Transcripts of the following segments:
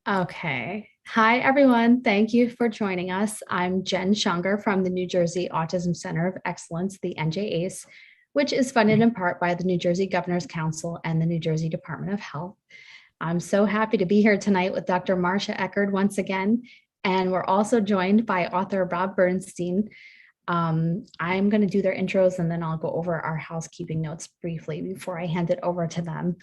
Okay. Hi, everyone. Thank you for joining us. I'm Jen Schunger from the New Jersey Autism Center of Excellence, the NJACE, which is funded in part by the New Jersey Governor's Council and the New Jersey Department of Health. I'm so happy to be here tonight with Dr. Marcia Eckerd once again. And we're also joined by author Rob Bernstein. I'm going to do their intros and then I'll go over our housekeeping notes briefly before I hand it over to them.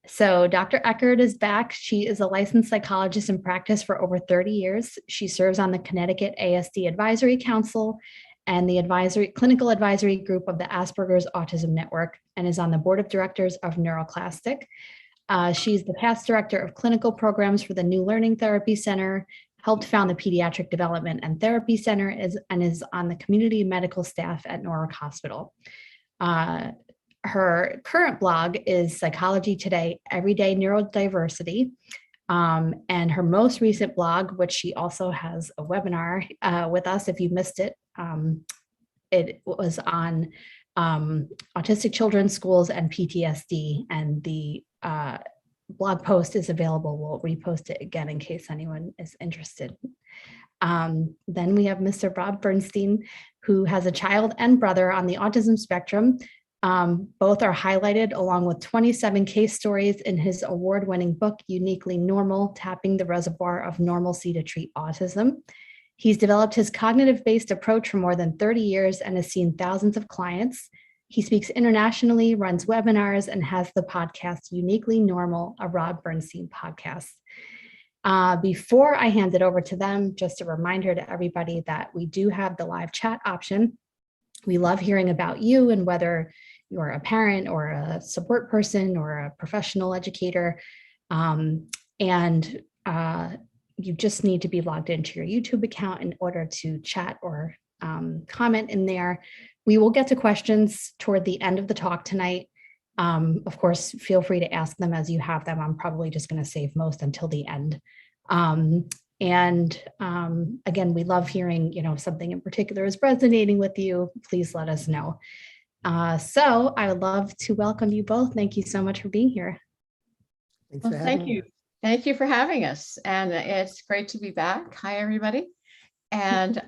So Dr. Eckerd is back. She is a licensed psychologist in practice for over 30 years. She serves on the Connecticut ASD Advisory Council and the clinical advisory group of the Asperger's Autism Network and is on the board of directors of Neuroclastic. She's the past director of clinical programs for the New Learning Therapy Center, helped found the Pediatric Development and Therapy Center, and is on the community medical staff at Norwalk Hospital. Her current blog is Psychology Today, Everyday Neurodiversity. And her most recent blog, which she also has a webinar with us if you missed it, it was on autistic children, schools, and PTSD. And the blog post is available. We'll repost it again in case anyone is interested. Then we have Mr. Rob Bernstein, who has a child and brother on the autism spectrum. Both are highlighted along with 27 case stories in his award-winning book, Uniquely Normal, Tapping the Reservoir of Normalcy to Treat Autism. He's developed his cognitive-based approach for more than 30 years and has seen thousands of clients. He speaks internationally, runs webinars, and has the podcast Uniquely Normal, a Rob Bernstein podcast. Before I hand it over to them, just a reminder to everybody that we do have the live chat option. We love hearing about you and whether you're a parent or a support person or a professional educator. You just need to be logged into your YouTube account in order to chat or comment in there. We will get to questions toward the end of the talk tonight. Of course, feel free to ask them as you have them. I'm probably just going to save most until the end. Again, we love hearing, if something in particular is resonating with you, please let us know. So I would love to welcome you both. Thank you so much for being here. Well, thank you. Thank you for having us. And it's great to be back. Hi, everybody. And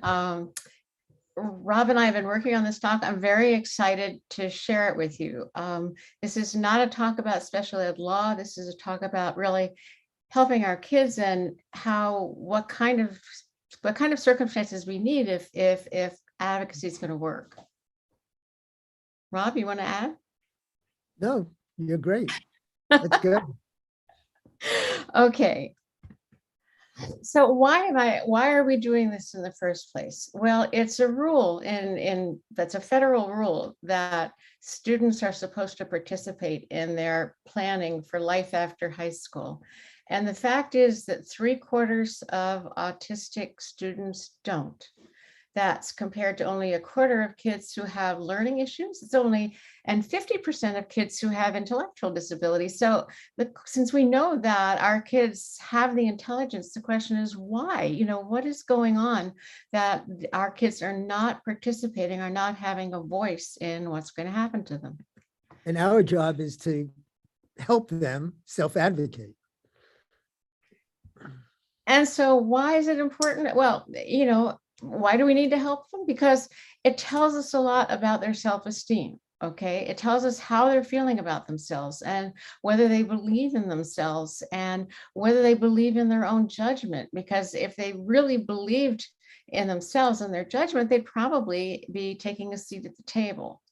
Rob and I have been working on this talk. I'm very excited to share it with you. This is not a talk about special ed law. This is a talk about really helping our kids and what kind of circumstances we need if advocacy is going to work. Rob, you want to add? No, you're great. That's good. Okay. So why are we doing this in the first place? Well, it's a rule that's a federal rule that students are supposed to participate in their planning for life after high school. And the fact is that 3/4 of autistic students don't. That's compared to only 1/4 of kids who have learning issues. And 50% of kids who have intellectual disabilities. So since we know that our kids have the intelligence, the question is why? What is going on that our kids are not participating, are not having a voice in what's going to happen to them? And our job is to help them self-advocate. And so why is it important? Well, why do we need to help them? Because it tells us a lot about their self-esteem, okay? It tells us how they're feeling about themselves and whether they believe in themselves and whether they believe in their own judgment. Because if they really believed in themselves and their judgment, they'd probably be taking a seat at the table.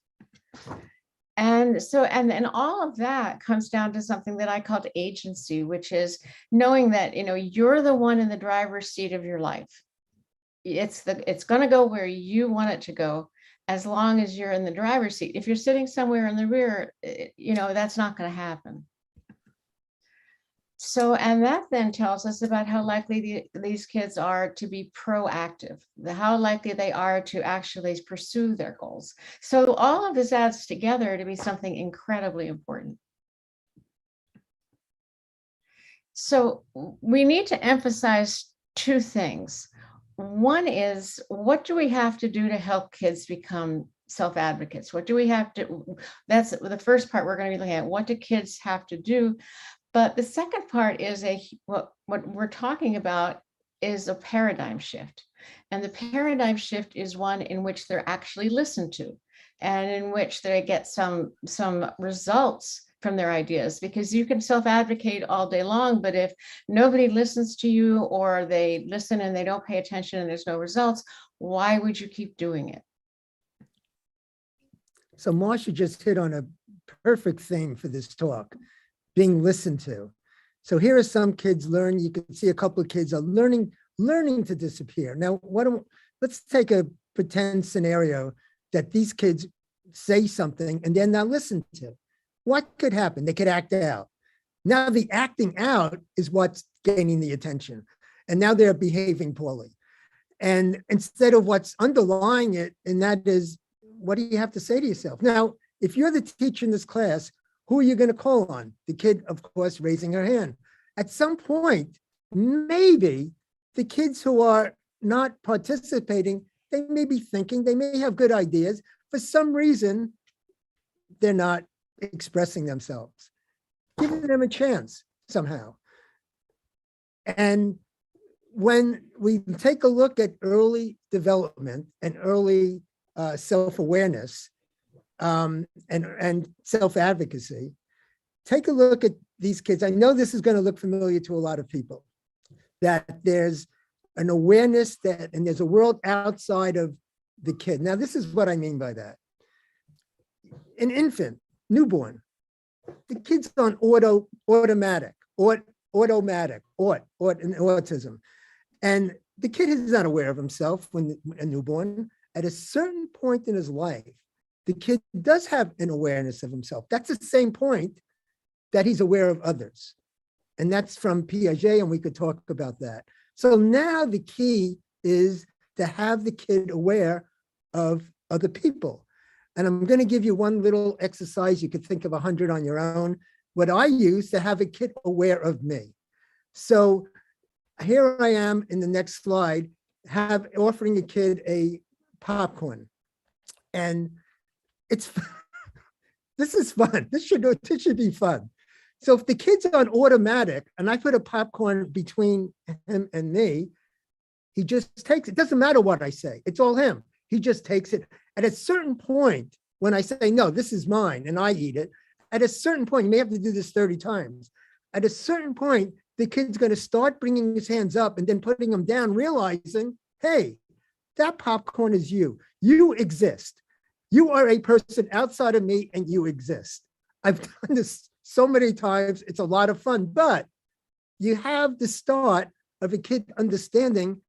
And so, and all of that comes down to something that I called agency, which is knowing that, you're the one in the driver's seat of your life. It's going to go where you want it to go, as long as you're in the driver's seat. If you're sitting somewhere in the rear, that's not going to happen. So, and that then tells us about how likely these kids are to be proactive, how likely they are to actually pursue their goals. So all of this adds together to be something incredibly important. So we need to emphasize two things. One is, what do we have to do to help kids become self-advocates? What do we have to, that's the first part we're going to be looking at. What do kids have to do? But the second part is what we're talking about is a paradigm shift. And the paradigm shift is one in which they're actually listened to and in which they get some results from their ideas, because you can self-advocate all day long, but if nobody listens to you, or they listen and they don't pay attention and there's no results, why would you keep doing it? So Marcia just hit on a perfect thing for this talk, being listened to. So here are some kids learn. You can see a couple of kids are learning to disappear. Now, let's take a pretend scenario that these kids say something and they're not listened to. What could happen? They could act out. Now the acting out is what's gaining the attention. And now they're behaving poorly. And instead of what's underlying it, and that is, what do you have to say to yourself? Now, if you're the teacher in this class, who are you going to call on? The kid, of course, raising her hand. At some point, maybe the kids who are not participating, they may be thinking, they may have good ideas. For some reason, they're not expressing themselves. Giving them a chance somehow. And when we take a look at early development and early self-awareness and self-advocacy, take a look at these kids. I know this is going to look familiar to a lot of people, that there's an awareness that, and there's a world outside of the kid. Now, this is what I mean by that. An infant, newborn, the kid's on automatic, and autism. And the kid is not aware of himself when a newborn. At a certain point in his life, the kid does have an awareness of himself. That's the same point that he's aware of others. And that's from Piaget, and we could talk about that. So now the key is to have the kid aware of other people. And I'm going to give you one little exercise. You could think of 100 on your own. What I use to have a kid aware of me. So here I am in the next slide, offering a kid a popcorn. And it's, this is fun. This should be fun. So if the kid's on automatic and I put a popcorn between him and me, he just takes it. It doesn't matter what I say. It's all him. He just takes it. At a certain point, when I say, no, this is mine, and I eat it, at a certain point, you may have to do this 30 times. At a certain point, the kid's going to start bringing his hands up and then putting them down, realizing, hey, that popcorn is you. You exist. You are a person outside of me, and you exist. I've done this so many times. It's a lot of fun, but you have the start of a kid understanding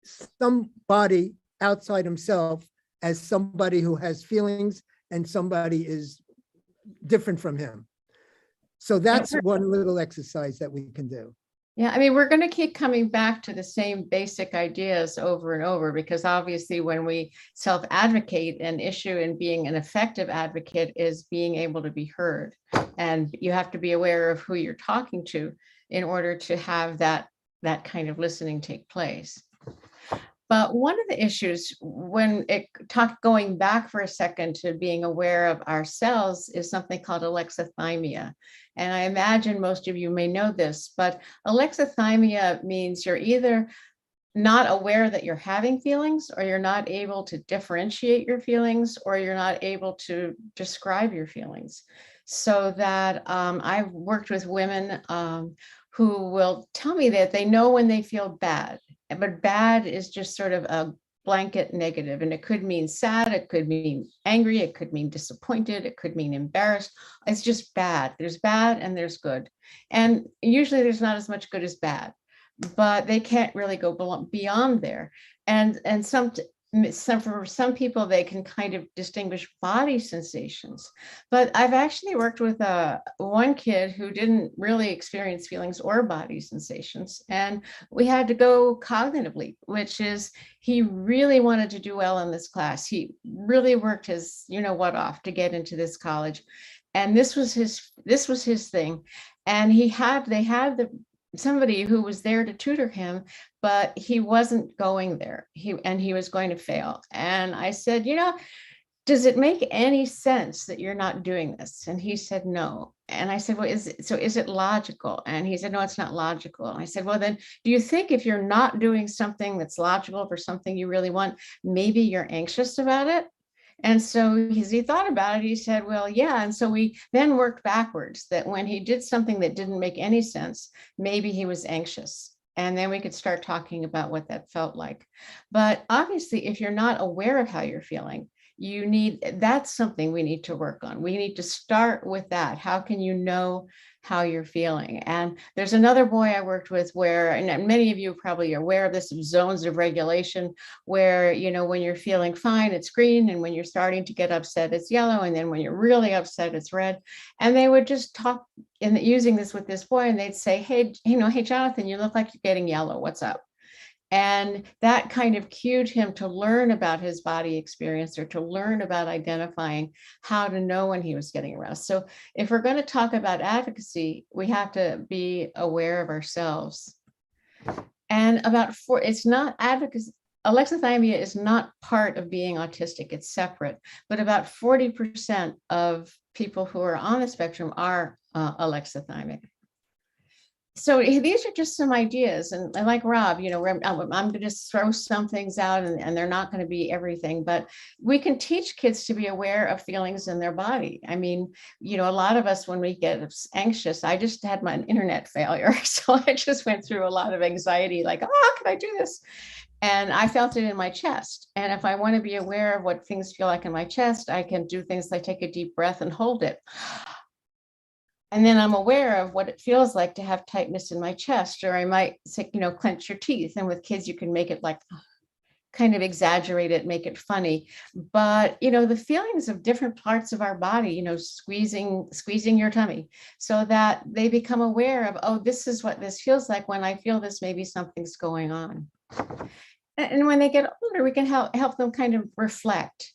somebody outside himself as somebody who has feelings and somebody is different from him. So that's one little exercise that we can do. Yeah, I mean, we're going to keep coming back to the same basic ideas over and over, because obviously when we self-advocate, an issue in being an effective advocate is being able to be heard. And you have to be aware of who you're talking to in order to have that kind of listening take place. But one of the issues when going back for a second to being aware of ourselves is something called alexithymia. And I imagine most of you may know this, but alexithymia means you're either not aware that you're having feelings, or you're not able to differentiate your feelings, or you're not able to describe your feelings. So that I've worked with women who will tell me that they know when they feel bad, but bad is just sort of a blanket negative. And it could mean sad, it could mean angry, it could mean disappointed, it could mean embarrassed. It's just bad. There's bad and there's good. And usually there's not as much good as bad, but they can't really go beyond there. And for some people, they can kind of distinguish body sensations. But I've actually worked with one kid who didn't really experience feelings or body sensations. And we had to go cognitively, which is he really wanted to do well in this class. He really worked his, off to get into this college. And this was his thing. And they had somebody who was there to tutor him, but he wasn't going there. He was going to fail. And I said, does it make any sense that you're not doing this? And he said, no. And I said, well, is it logical? And he said, no, it's not logical. And I said, well, then do you think if you're not doing something that's logical for something you really want, maybe you're anxious about it? And so as he thought about it, he said, well, yeah. And so we then worked backwards, that when he did something that didn't make any sense, maybe he was anxious. And then we could start talking about what that felt like. But obviously, if you're not aware of how you're feeling, that's something we need to work on. We need to start with that. How can you know how you're feeling? And there's another boy I worked with where, and many of you probably are aware of this, of zones of regulation, where, when you're feeling fine, it's green. And when you're starting to get upset, it's yellow. And then when you're really upset, it's red. And they would just talk using this with this boy, and they'd say, hey, Jonathan, you look like you're getting yellow. What's up? And that kind of cued him to learn about his body experience, or to learn about identifying how to know when he was getting aroused. So if we're going to talk about advocacy, we have to be aware of ourselves. And it's not advocacy. Alexithymia is not part of being autistic, it's separate, but about 40% of people who are on the spectrum are alexithymic. So these are just some ideas, and like Rob, I'm going to just throw some things out, and they're not going to be everything, but we can teach kids to be aware of feelings in their body. I mean, a lot of us, when we get anxious, I just had my internet failure, so I just went through a lot of anxiety, like, oh, how can I do this? And I felt it in my chest. And if I want to be aware of what things feel like in my chest, I can do things like take a deep breath and hold it. And then I'm aware of what it feels like to have tightness in my chest, or I might say, clench your teeth. And with kids, you can make it like kind of exaggerate it, make it funny. But, the feelings of different parts of our body, squeezing your tummy, so that they become aware of, oh, this is what this feels like. When I feel this, maybe something's going on. And when they get older, we can help them kind of reflect,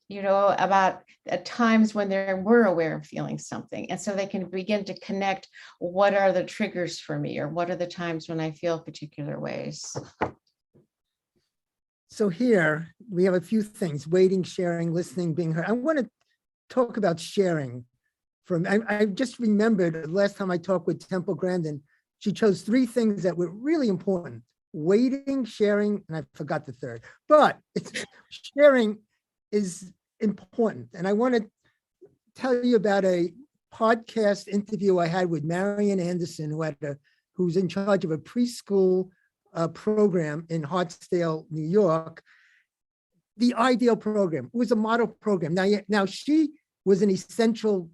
about times when they were aware of feeling something. And so they can begin to connect, what are the triggers for me, or what are the times when I feel particular ways. So here we have a few things: waiting, sharing, listening, being heard. I want to talk about sharing. I just remembered the last time I talked with Temple Grandin, she chose 3 things that were really important: waiting, sharing, and I forgot the third, but sharing is important. And I want to tell you about a podcast interview I had with Marian Anderson, who's in charge of a preschool program in Hartsdale, New York. The ideal program. It was a model program. Now she was an essential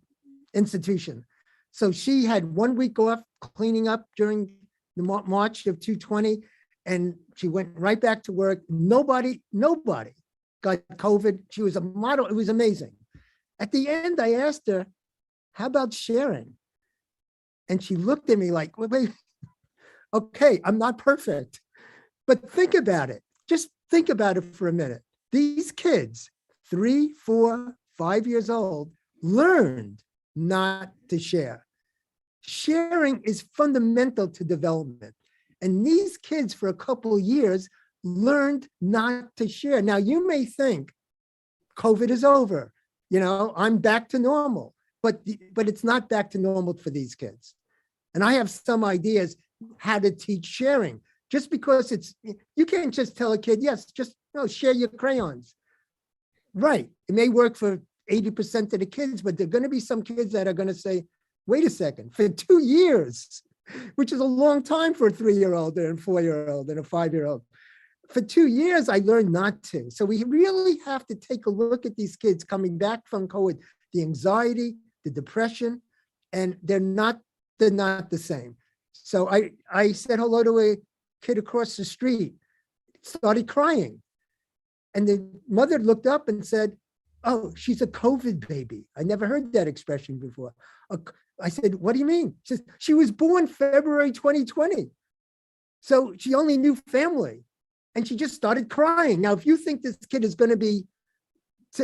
institution. So she had 1 week off cleaning up during the March of 2020, and she went right back to work. Nobody got COVID. She was a model. It was amazing. At the end, I asked her, how about sharing? And she looked at me like, wait, okay, I'm not perfect, but think about it. Just think about it for a minute. These kids, 3, 4, 5 years old, learned not to share. Sharing is fundamental to development. And these kids, for a couple of years, learned not to share. Now, you may think COVID is over, I'm back to normal, but it's not back to normal for these kids. And I have some ideas how to teach sharing. Just because you can't just tell a kid, yes, just share your crayons. Right. It may work for 80% of the kids, but there are going to be some kids that are going to say, wait a second, for 2 years, which is a long time for a 3-year-old and a 4-year-old and a 5-year-old. For 2 years, I learned not to. So we really have to take a look at these kids coming back from COVID, the anxiety, the depression, and they're not the same. So I said hello to a kid across the street, started crying. And the mother looked up and said, oh, she's a COVID baby. I never heard that expression before. I said, what do you mean? She says, she was born February 2020. So she only knew family. And she just started crying. Now, if you think this kid is going to be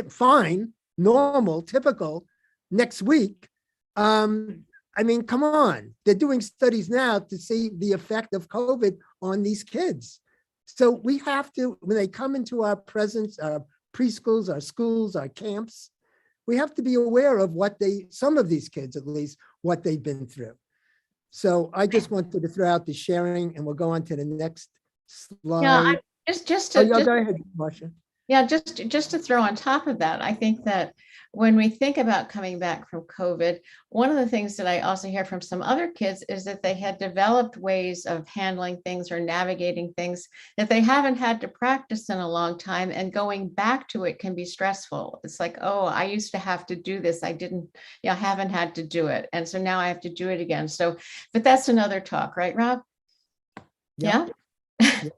fine, normal, typical next week, come on. They're doing studies now to see the effect of COVID on these kids. So we have to, when they come into our presence, our preschools, our schools, our camps. We have to be aware of some of these kids at least, what they've been through. So I just wanted to throw out the sharing, and we'll go on to the next slide. Yeah, Go ahead, Marcia. Yeah, just to throw on top of that, I think that when we think about coming back from COVID, one of the things that I also hear from some other kids is that they had developed ways of handling things or navigating things that they haven't had to practice in a long time, and going back to it can be stressful. It's like, oh, I used to have to do this. I haven't had to do it. And so now I have to do it again. So, but that's another talk, right, Rob? Yep. Yeah.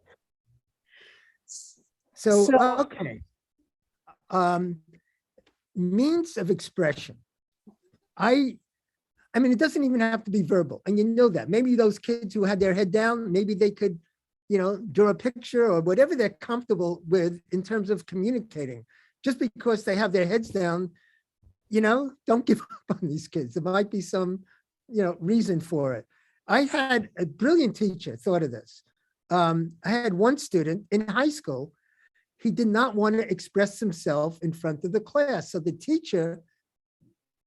So, okay. Means of expression. I mean, it doesn't even have to be verbal. And you know that. Maybe those kids who had their head down, maybe they could, draw a picture or whatever they're comfortable with in terms of communicating. Just because they have their heads down, don't give up on these kids. There might be some, reason for it. I had a brilliant teacher thought of this. I had one student in high school. He did not want to express himself in front of the class. So the teacher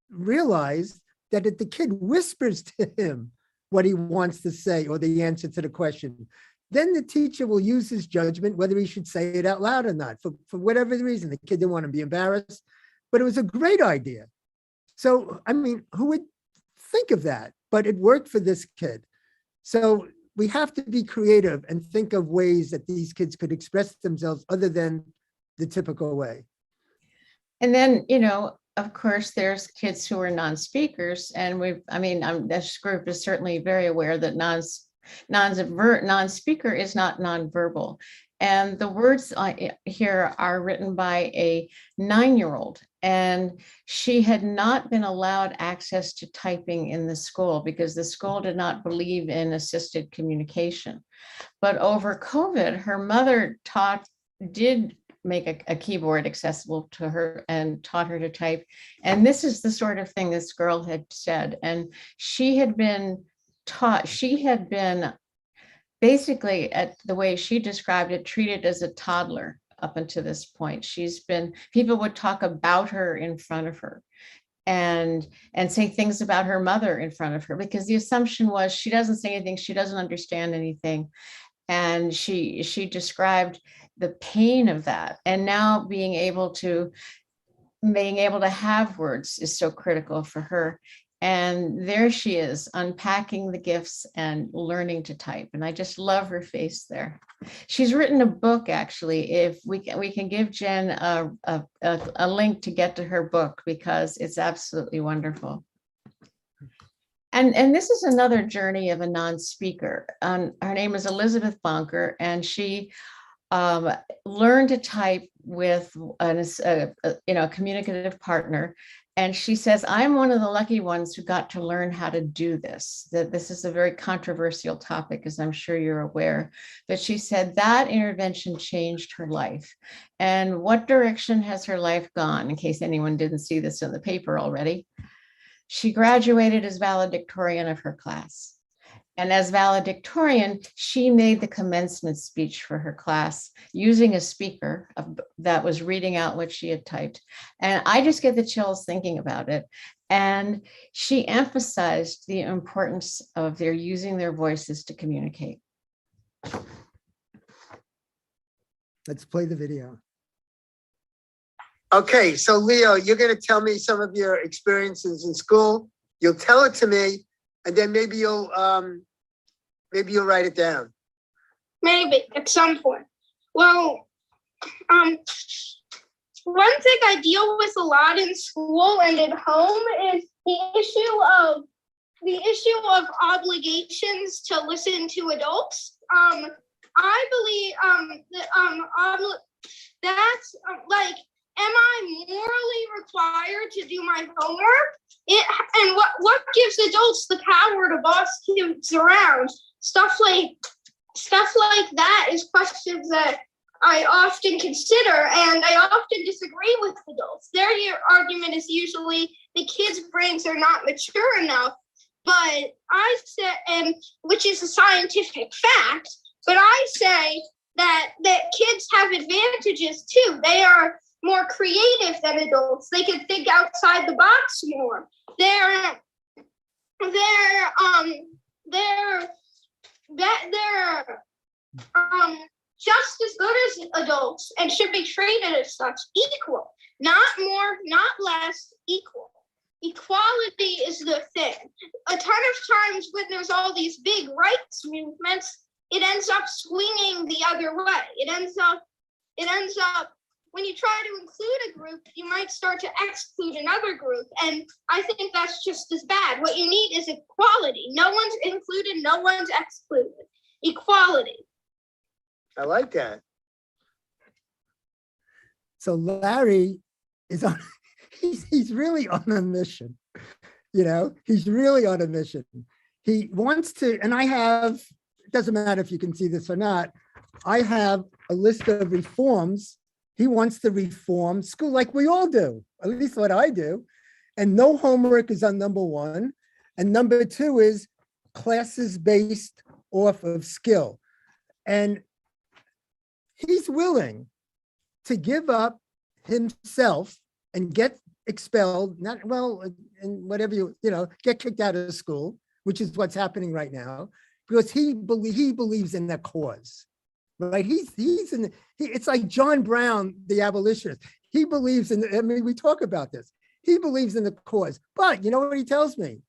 realized that if the kid whispers to him what he wants to say or the answer to the question, then the teacher will use his judgment whether he should say it out loud or not, for whatever the reason. The kid didn't want to be embarrassed, but it was a great idea. So, I mean, who would think of that? But it worked for this kid. So we have to be creative and think of ways that these kids could express themselves other than the typical way. And then, of course, there's kids who are non-speakers, and this group is certainly very aware that non-speaker is not non-verbal. And the words here are written by a 9-year-old, and she had not been allowed access to typing in the school because the school did not believe in assisted communication. But over COVID, her mother did make a keyboard accessible to her and taught her to type. And this is the sort of thing this girl had said. And she had been basically, at the way she described it, treated as a toddler up until this point. People would talk about her in front of her and say things about her mother in front of her, because the assumption was she doesn't say anything, she doesn't understand anything. And she described the pain of that. And now being able to have words is so critical for her. And there she is, unpacking the gifts and learning to type. And I just love her face there. She's written a book, actually. If we can give Jen a link to get to her book, because it's absolutely wonderful. And this is another journey of a non-speaker. Her name is Elizabeth Bonker, and she learned to type with a communicative partner. And she says, I'm one of the lucky ones who got to learn how to do this. That this is a very controversial topic, as I'm sure you're aware. But she said that intervention changed her life. And what direction has her life gone, in case anyone didn't see this in the paper already? She graduated as valedictorian of her class. And as valedictorian, she made the commencement speech for her class using a speaker that was reading out what she had typed. And I just get the chills thinking about it. And she emphasized the importance of their using their voices to communicate. Let's play the video. Okay, so Leo, you're going to tell me some of your experiences in school. You'll tell it to me, and then maybe you'll write it down. Maybe at some point. Well, one thing I deal with a lot in school and at home is the issue of obligations to listen to adults. I believe that's like, am I morally required to do my homework? And what gives adults the power to boss kids around? Stuff like that is questions that I often consider, and I often disagree with adults. Their argument is usually the kids' brains are not mature enough, but I say, and which is a scientific fact, but I say that kids have advantages too. They are more creative than adults. They can think outside the box more. They're just as good as adults and should be treated as such, equal, not more, not less, equal. Equality is the thing. A ton of times when there's all these big rights movements, it ends up swinging the other way. It ends up when you try to include a group, you might start to exclude another group. And I think that's just as bad. What you need is equality. No one's included, no one's excluded. Equality. I like that. So Larry is on, he's really on a mission. You know, he's really on a mission. He wants to, and I have, it doesn't matter if you can see this or not, I have a list of reforms. He wants to reform school like we all do, at least what I do. And no homework is on number one. And number two is classes based off of skill. And he's willing to give up himself and get expelled, not well, and whatever you know, get kicked out of school, which is what's happening right now, because he believes in that cause. Right, it's like John Brown, the abolitionist. He believes in. I mean, we talk about this. He believes in the cause, but you know what he tells me?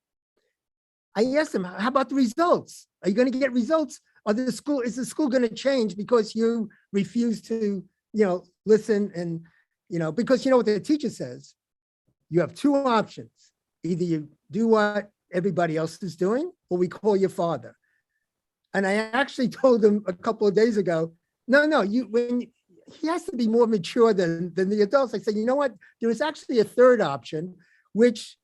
I asked him, "How about the results? Are you going to get results? Is the school going to change because you refuse to, you know, listen and, you know, because you know what the teacher says? You have two options: either you do what everybody else is doing, or we call your father." And I actually told him a couple of days ago, no, he has to be more mature than the adults. I said, you know what? There is actually a third option, which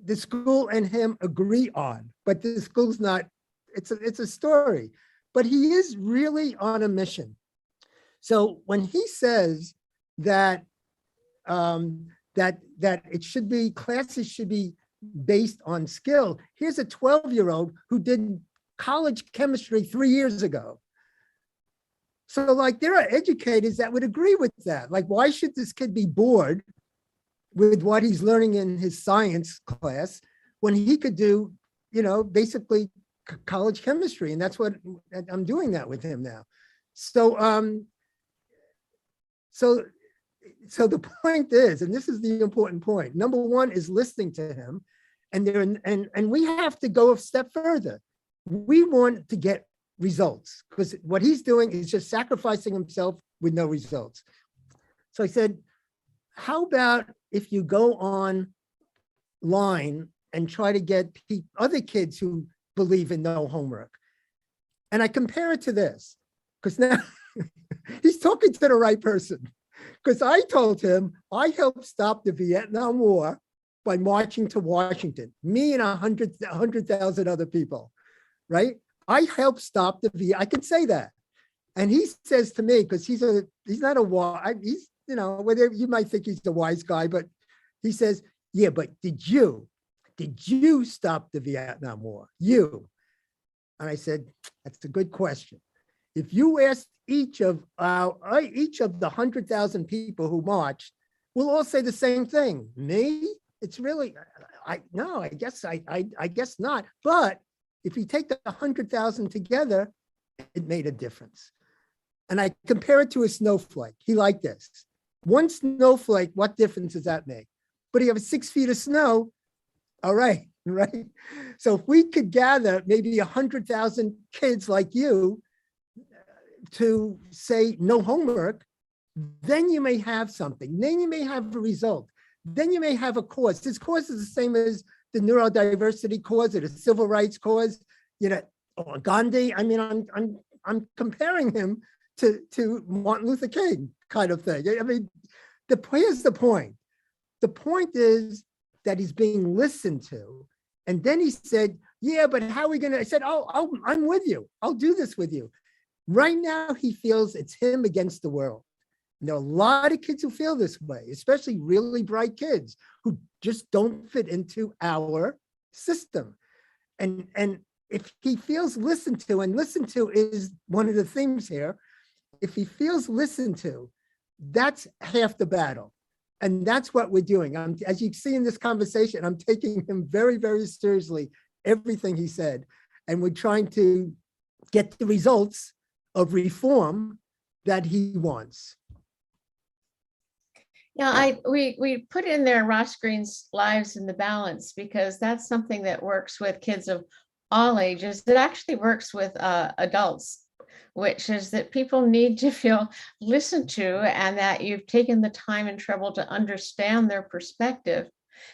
the school and him agree on, but the school's not, it's a story, but he is really on a mission. So when he says that, that it should be, classes should be based on skill, here's a 12-year-old who did college chemistry 3 years ago. So like there are educators that would agree with that. Like, why should this kid be bored with what he's learning in his science class when he could do, you know, basically college chemistry? And that's what I'm doing that with him now. So, so the point is, and this is the important point, number one is listening to him. And we have to go a step further. We want to get results because what he's doing is just sacrificing himself with no results. So I said, how about if you go online and try to get other kids who believe in no homework? And I compare it to this, because now he's talking to the right person. Because I told him I helped stop the Vietnam War by marching to Washington, me and 100,000 other people. Right? I helped stop the I can say that. And he says to me, because he's not a he's, you know, whether you might think he's a wise guy, but he says, yeah, but did you stop the Vietnam War? You. And I said, that's a good question. If you asked each of the 100,000 people who marched, we'll all say the same thing. Me? It's really, I guess not. But if you take the 100,000 together, it made a difference. And I compare it to a snowflake. He liked this. One snowflake, what difference does that make? But you have 6 feet of snow. All right, right? So if we could gather maybe 100,000 kids like you to say no homework, then you may have something. Then you may have a result. Then you may have a cause. This cause is the same as the neurodiversity cause or the civil rights cause, you know, or Gandhi. I mean, I'm comparing him to Martin Luther King kind of thing. I mean, here's the point. The point is that he's being listened to. And then he said, yeah, but how are we gonna, I said, oh, I'm with you. I'll do this with you. Right now, he feels it's him against the world. And there are a lot of kids who feel this way, especially really bright kids who just don't fit into our system. And if he feels listened to, and listened to is one of the themes here, if he feels listened to, That's half the battle. And that's what we're doing. As you see in this conversation, I'm taking him very, very seriously, everything he said. And we're trying to get the results of reform that he wants. Yeah, we put in there Ross Greene's Lives in the Balance, because that's something that works with kids of all ages. It actually works with adults, which is that people need to feel listened to, and that you've taken the time and trouble to understand their perspective,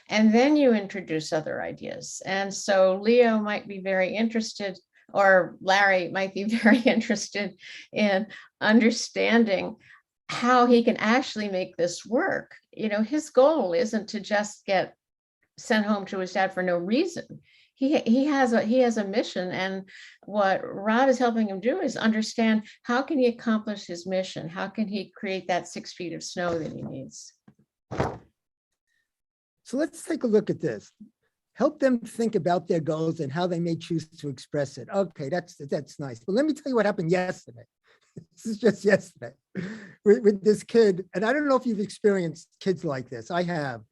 and then you introduce other ideas. And so Leo might be very interested, or Larry might be very interested in understanding how he can actually make this work. You know, his goal isn't to just get sent home to his dad for no reason. He has a mission, and what Rob is helping him do is understand how can he accomplish his mission? How can he create that 6 feet of snow that he needs? So let's take a look at this. Help them think about their goals and how they may choose to express it. Okay, that's nice. But let me tell you what happened yesterday. This is just yesterday with this kid. And I don't know if you've experienced kids like this. I have,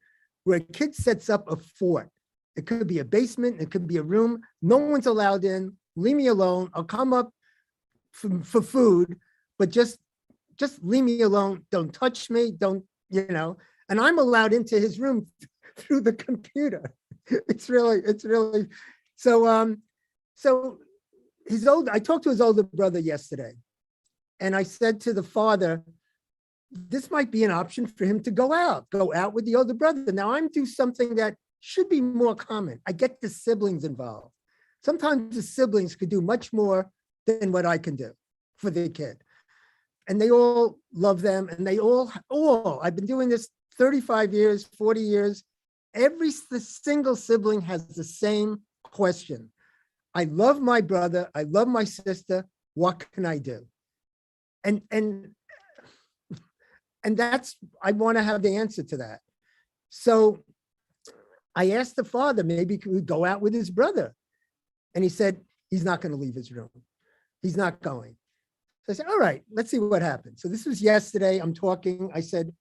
where a kid sets up a fort. It could be a basement. It could be a room. No one's allowed in. Leave me alone. I'll come up for food, but just leave me alone. Don't touch me. Don't, and I'm allowed into his room through the computer. It's really, so I talked to his older brother yesterday, and I said to the father, this might be an option for him to go out with the older brother. Now I'm doing something that should be more common. I get the siblings involved. Sometimes the siblings could do much more than what I can do for the kid. And they all love them, and they all, I've been doing this 35 years, 40 years. Every single sibling has the same question. I love my brother. I love my sister. What can I do? And that's, I want to have the answer to that. So I asked the father, maybe could we go out with his brother? And he said, he's not going to leave his room. He's not going. So I said, all right, let's see what happens. So this was yesterday. I'm talking. I said,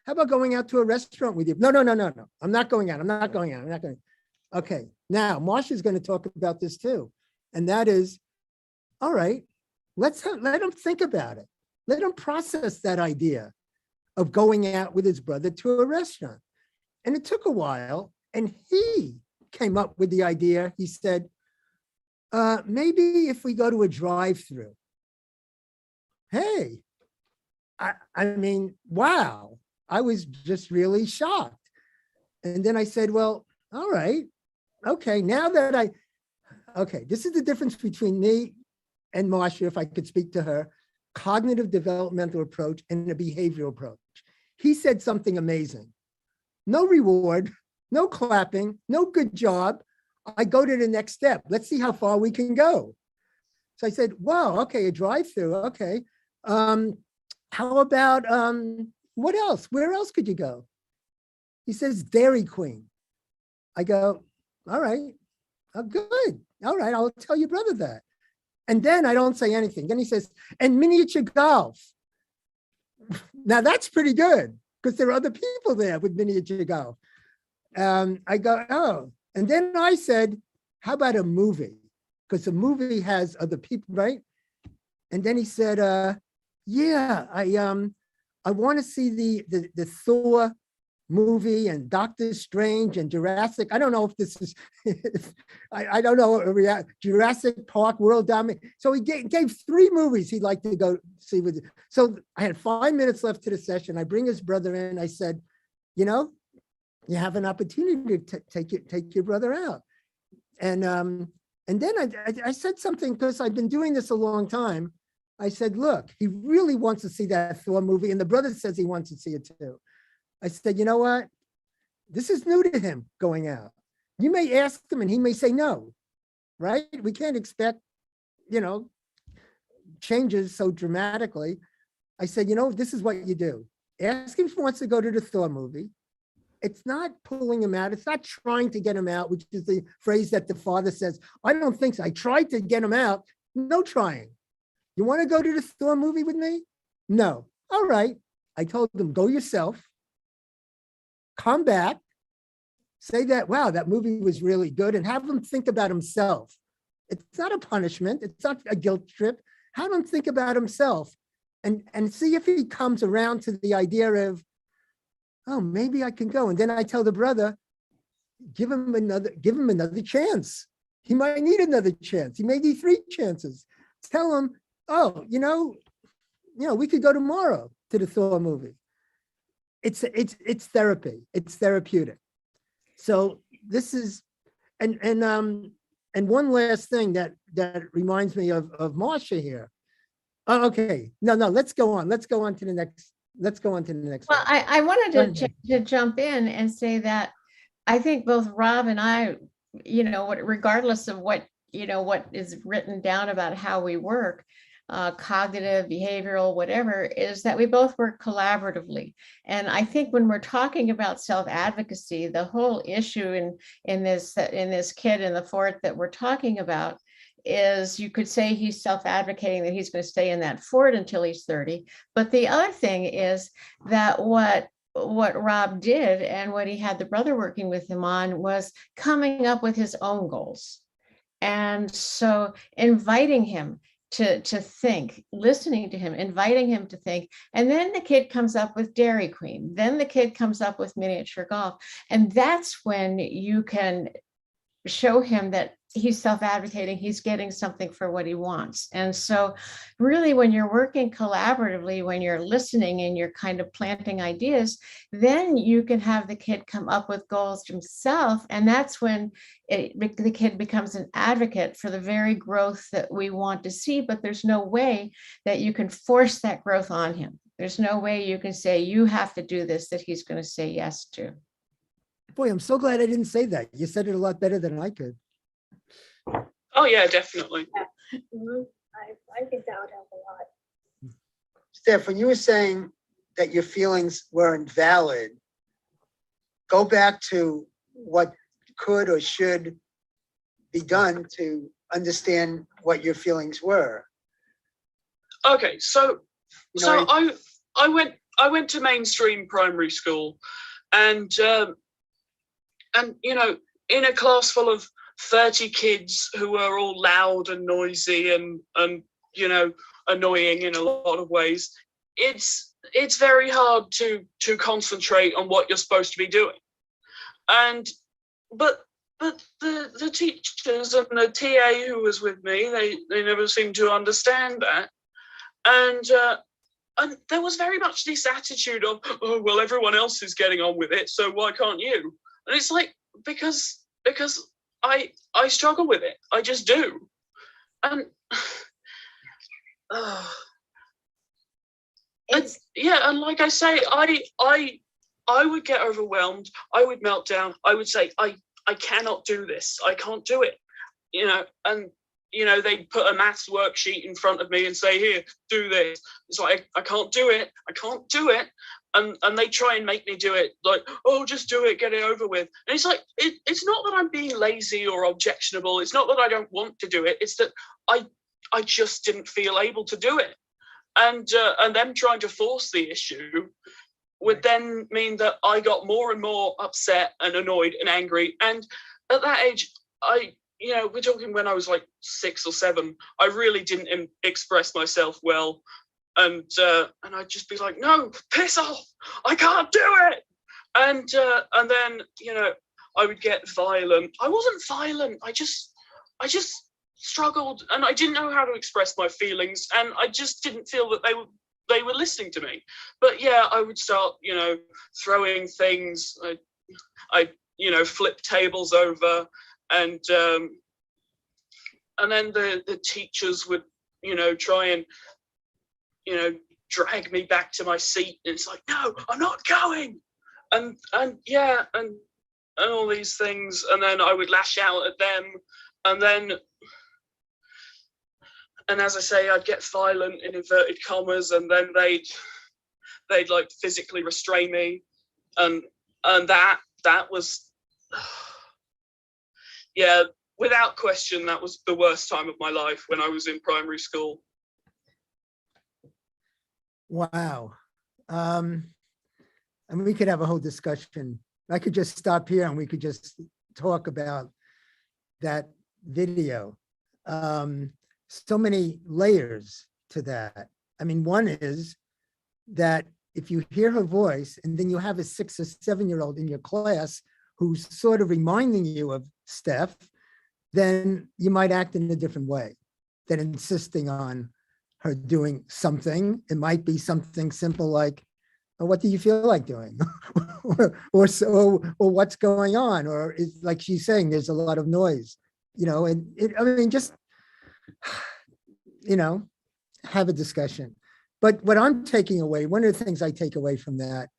how about going out to a restaurant with you? No. I'm not going out. I'm not going. Okay. Now Marcia's going to talk about this too. And that is, all right, let him think about it. Let him process that idea of going out with his brother to a restaurant. And it took a while, and he came up with the idea. He said, maybe if we go to a drive-through. Hey, I mean, wow. I was just really shocked. And then I said, well, all right, okay, this is the difference between me and Marcia, if I could speak to her, cognitive developmental approach and a behavioral approach. He said something amazing. No reward, no clapping, no good job. I go to the next step. Let's see how far we can go. So I said, wow, okay, a drive-through, okay. How about, what else? Where else could you go? He says, Dairy Queen. I go, all right, oh, good. All right, I'll tell your brother that. And then I don't say anything. Then he says, and miniature golf. Now that's pretty good, because there are other people there with miniature golf. I go, oh. And then I said, how about a movie? Because a movie has other people, right? And then he said, yeah, I want to see the Thor movie and Doctor Strange and Jurassic. I don't know if this is, I don't know, Jurassic Park, World Domination. So he gave 3 movies he'd like to go see with. So I had 5 minutes left to the session. I bring his brother in. I said, you have an opportunity to take your brother out. And then I said something, because I've been doing this a long time. I said, look, he really wants to see that Thor movie, and the brother says he wants to see it too. I said, you know what? This is new to him, going out. You may ask him and he may say no, right? We can't expect, changes so dramatically. I said, this is what you do. Ask him if he wants to go to the Thor movie. It's not pulling him out. It's not trying to get him out, which is the phrase that the father says. I don't think so. I tried to get him out. No trying. You want to go to the Thor movie with me? No. All right. I told him, go yourself, come back, say that, wow, that movie was really good, and have him think about himself. It's not a punishment. It's not a guilt trip. Have him think about himself and see if he comes around to the idea of, oh, maybe I can go. And then I tell the brother, give him another chance. He might need another chance. He may need 3 chances. Tell him, oh, we could go tomorrow to the Thor movie. It's therapy. It's therapeutic. So this is, and one last thing that reminds me of Marcia here. Oh, okay. No, let's go on. Let's go on to the next. Well, I wanted to jump in and say that I think both Rob and I, regardless of what is written down about how we work, cognitive, behavioral, whatever, is that we both work collaboratively. And I think when we're talking about self-advocacy, the whole issue in this kid in the fort that we're talking about is, you could say he's self-advocating that he's going to stay in that fort until he's 30. But the other thing is that what Rob did and what he had the brother working with him on was coming up with his own goals. And so inviting him to think, listening to him, inviting him to think. And then the kid comes up with Dairy Queen. Then the kid comes up with miniature golf. And that's when you can show him that he's self-advocating, he's getting something for what he wants. And so really, when you're working collaboratively, when you're listening and you're kind of planting ideas, then you can have the kid come up with goals himself. And that's when the kid becomes an advocate for the very growth that we want to see. But there's no way that you can force that growth on him. There's no way you can say, you have to do this, that he's going to say yes to. Boy, I'm so glad I didn't say that. You said it a lot better than I could. Oh yeah, definitely. I think that would help a lot. Steph, when you were saying that your feelings weren't valid, go back to what could or should be done to understand what your feelings were. Okay, so I went to mainstream primary school, and in a class full of 30 kids who were all loud and noisy and annoying in a lot of ways, it's very hard to concentrate on what you're supposed to be doing. But the teachers and the TA who was with me, they never seemed to understand that. And there was very much this attitude of, oh, well, everyone else is getting on with it, so why can't you? And it's like, because I struggle with it. I just do. And and like I say, I would get overwhelmed. I would melt down. I would say, I cannot do this. I can't do it. And they'd put a maths worksheet in front of me and say, here, do this. It's like, I can't do it. I can't do it. And they try and make me do it, like, oh, just do it, get it over with. And it's like, it's not that I'm being lazy or objectionable. It's not that I don't want to do it. It's that I just didn't feel able to do it. And them trying to force the issue would then mean that I got more and more upset and annoyed and angry. And at that age, we're talking when I was like 6 or 7, I really didn't express myself well. And I'd just be like, no, piss off, I can't do it. And then, I would get violent. I wasn't violent. I just struggled, and I didn't know how to express my feelings, and I just didn't feel that they were listening to me. But yeah, I would start, throwing things. I flip tables over, and then the teachers would, try and, drag me back to my seat. And it's like, no, I'm not going. And all these things. And then I would lash out at them. And as I say, I'd get violent in inverted commas, and then they'd like physically restrain me. And that was, yeah, without question, that was the worst time of my life when I was in primary school. Wow. And we could have a whole discussion. I could just stop here and we could just talk about that video. So many layers to that. I mean, one is that if you hear her voice and then you have a 6 or 7-year-old in your class who's sort of reminding you of Steph, then you might act in a different way than insisting on her doing something. It might be something simple like, oh, what do you feel like doing? or what's going on? Or it's like she's saying, there's a lot of noise, and I mean, just, have a discussion. But what I'm taking away, one of the things I take away from that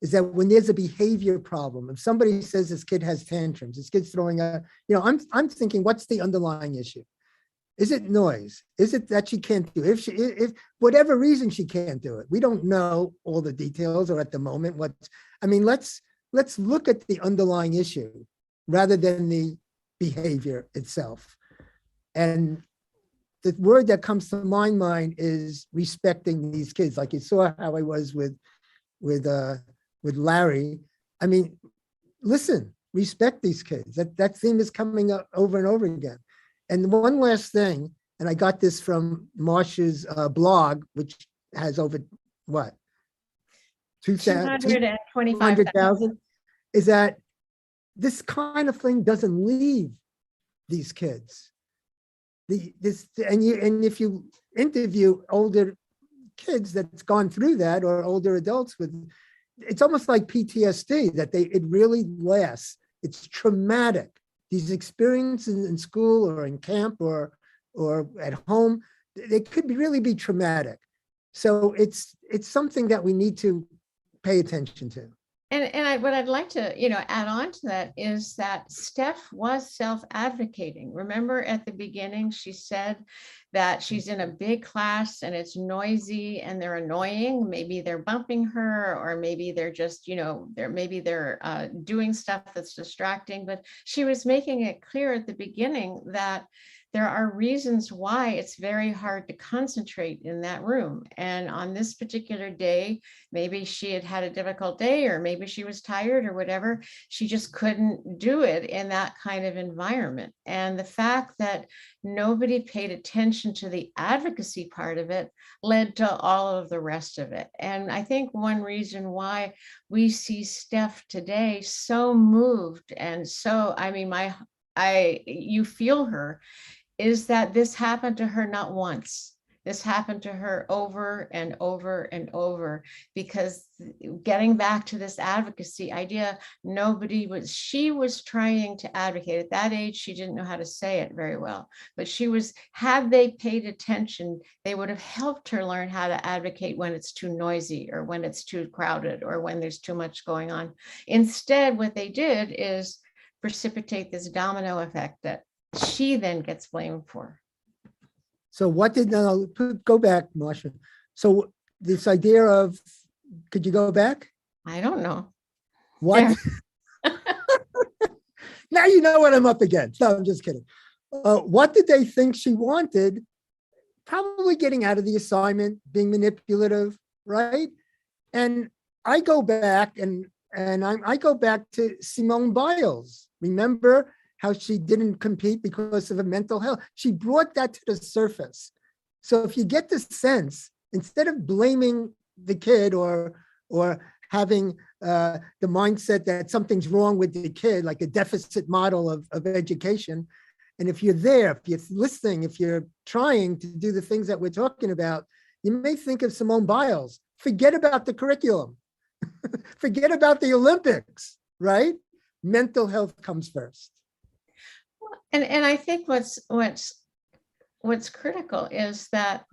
is that when there's a behavior problem, if somebody says this kid has tantrums, this kid's throwing I'm thinking, what's the underlying issue? Is it noise? Is it that she can't do it? If whatever reason she can't do it, we don't know all the details or at the moment let's look at the underlying issue rather than the behavior itself. And the word that comes to my mind is respecting these kids. Like you saw how I was with Larry. I mean, listen, respect these kids. That theme is coming up over and over again. And one last thing, and I got this from Marcia's blog, which has over what? 225,000, is that this kind of thing doesn't leave these kids. And if you interview older kids that's gone through that, or older adults it's almost like PTSD, that it really lasts. It's traumatic. These experiences in school or in camp or at home, they could really be traumatic. So it's something that we need to pay attention to. And what I'd like to, add on to that is that Steph was self-advocating. Remember at the beginning, she said that she's in a big class and it's noisy and they're annoying. Maybe they're bumping her, or maybe they're just, they're doing stuff that's distracting. But she was making it clear at the beginning that there are reasons why it's very hard to concentrate in that room. And on this particular day, maybe she had had a difficult day, or maybe she was tired or whatever. She just couldn't do it in that kind of environment. And the fact that nobody paid attention to the advocacy part of it led to all of the rest of it. And I think one reason why we see Steph today so moved and so, you feel her, is that this happened to her not once. This happened to her over and over and over, because getting back to this advocacy idea, she was trying to advocate. At that age, she didn't know how to say it very well, but had they paid attention, they would have helped her learn how to advocate when it's too noisy, or when it's too crowded, or when there's too much going on. Instead, what they did is precipitate this domino effect that she then gets blamed for. So go back, Marcia. So this idea of, could you go back? I don't know. What? Now you know what I'm up against. No, I'm just kidding. What did they think she wanted? Probably getting out of the assignment, being manipulative, right? And I go back and I go back to Simone Biles. Remember how she didn't compete because of her mental health? She brought that to the surface. So if you get the sense, instead of blaming the kid or having the mindset that something's wrong with the kid, like a deficit model of education, and if you're there, if you're listening, if you're trying to do the things that we're talking about, you may think of Simone Biles. Forget about the curriculum. Forget about the Olympics, right? Mental health comes first. And I think what's critical is that,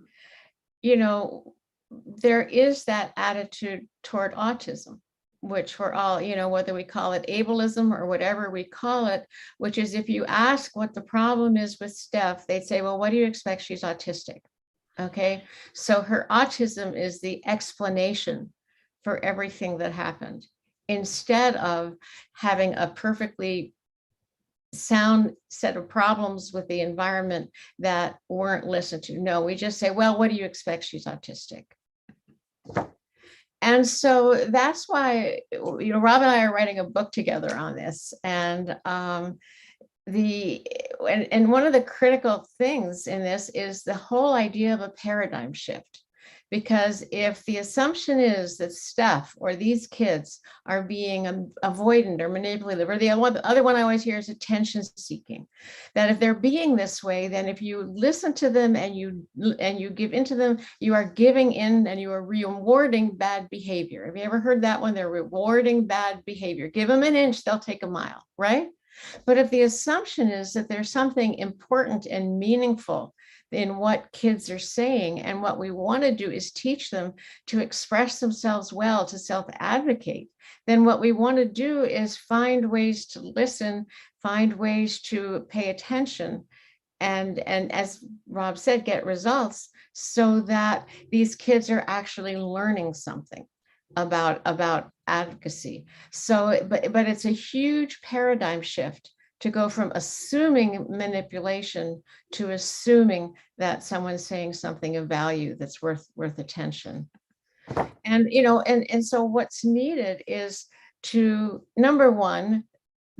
there is that attitude toward autism, which we're all, whether we call it ableism or whatever we call it, which is, if you ask what the problem is with Steph, they'd say, well, what do you expect? She's autistic. Okay. So her autism is the explanation for everything that happened, instead of having a perfectly sound set of problems with the environment that weren't listened to. No, we just say, well, what do you expect? She's autistic. And so that's why, Rob and I are writing a book together on this. And one of the critical things in this is the whole idea of a paradigm shift. Because if the assumption is that Steph or these kids are being avoidant or manipulative, or the other one I always hear is attention seeking, that if they're being this way, then if you listen to them and you give into them, you are giving in and you are rewarding bad behavior. Have you ever heard that one? They're rewarding bad behavior. Give them an inch, they'll take a mile, right? But if the assumption is that there's something important and meaningful in what kids are saying, and what we want to do is teach them to express themselves well, to self-advocate, then what we want to do is find ways to listen, find ways to pay attention, and as Rob said, get results so that these kids are actually learning something about advocacy. So, but it's a huge paradigm shift to go from assuming manipulation to assuming that someone's saying something of value that's worth attention. And and so what's needed is to, number one,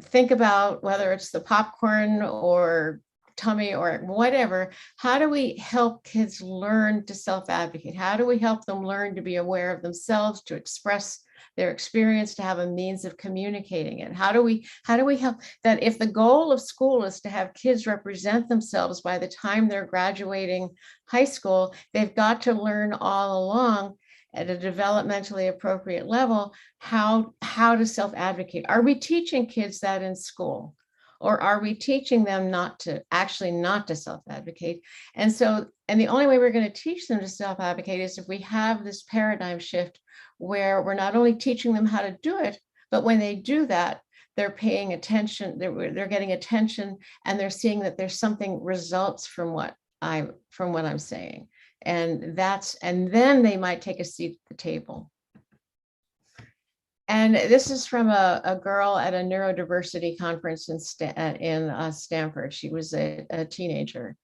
think about whether it's the popcorn or tummy or whatever, how do we help kids learn to self-advocate? How do we help them learn to be aware of themselves, to express their experience, to have a means of communicating it? How do we help that? If the goal of school is to have kids represent themselves by the time they're graduating high school, they've got to learn all along at a developmentally appropriate level how to self-advocate. Are we teaching kids that in school? Or are we teaching them not to self-advocate? And the only way we're going to teach them to self-advocate is if we have this paradigm shift where we're not only teaching them how to do it, but when they do that, they're paying attention, they're getting attention, and they're seeing that there's something results from what I'm saying. And then they might take a seat at the table. And this is from a girl at a neurodiversity conference in Stanford. She was a teenager.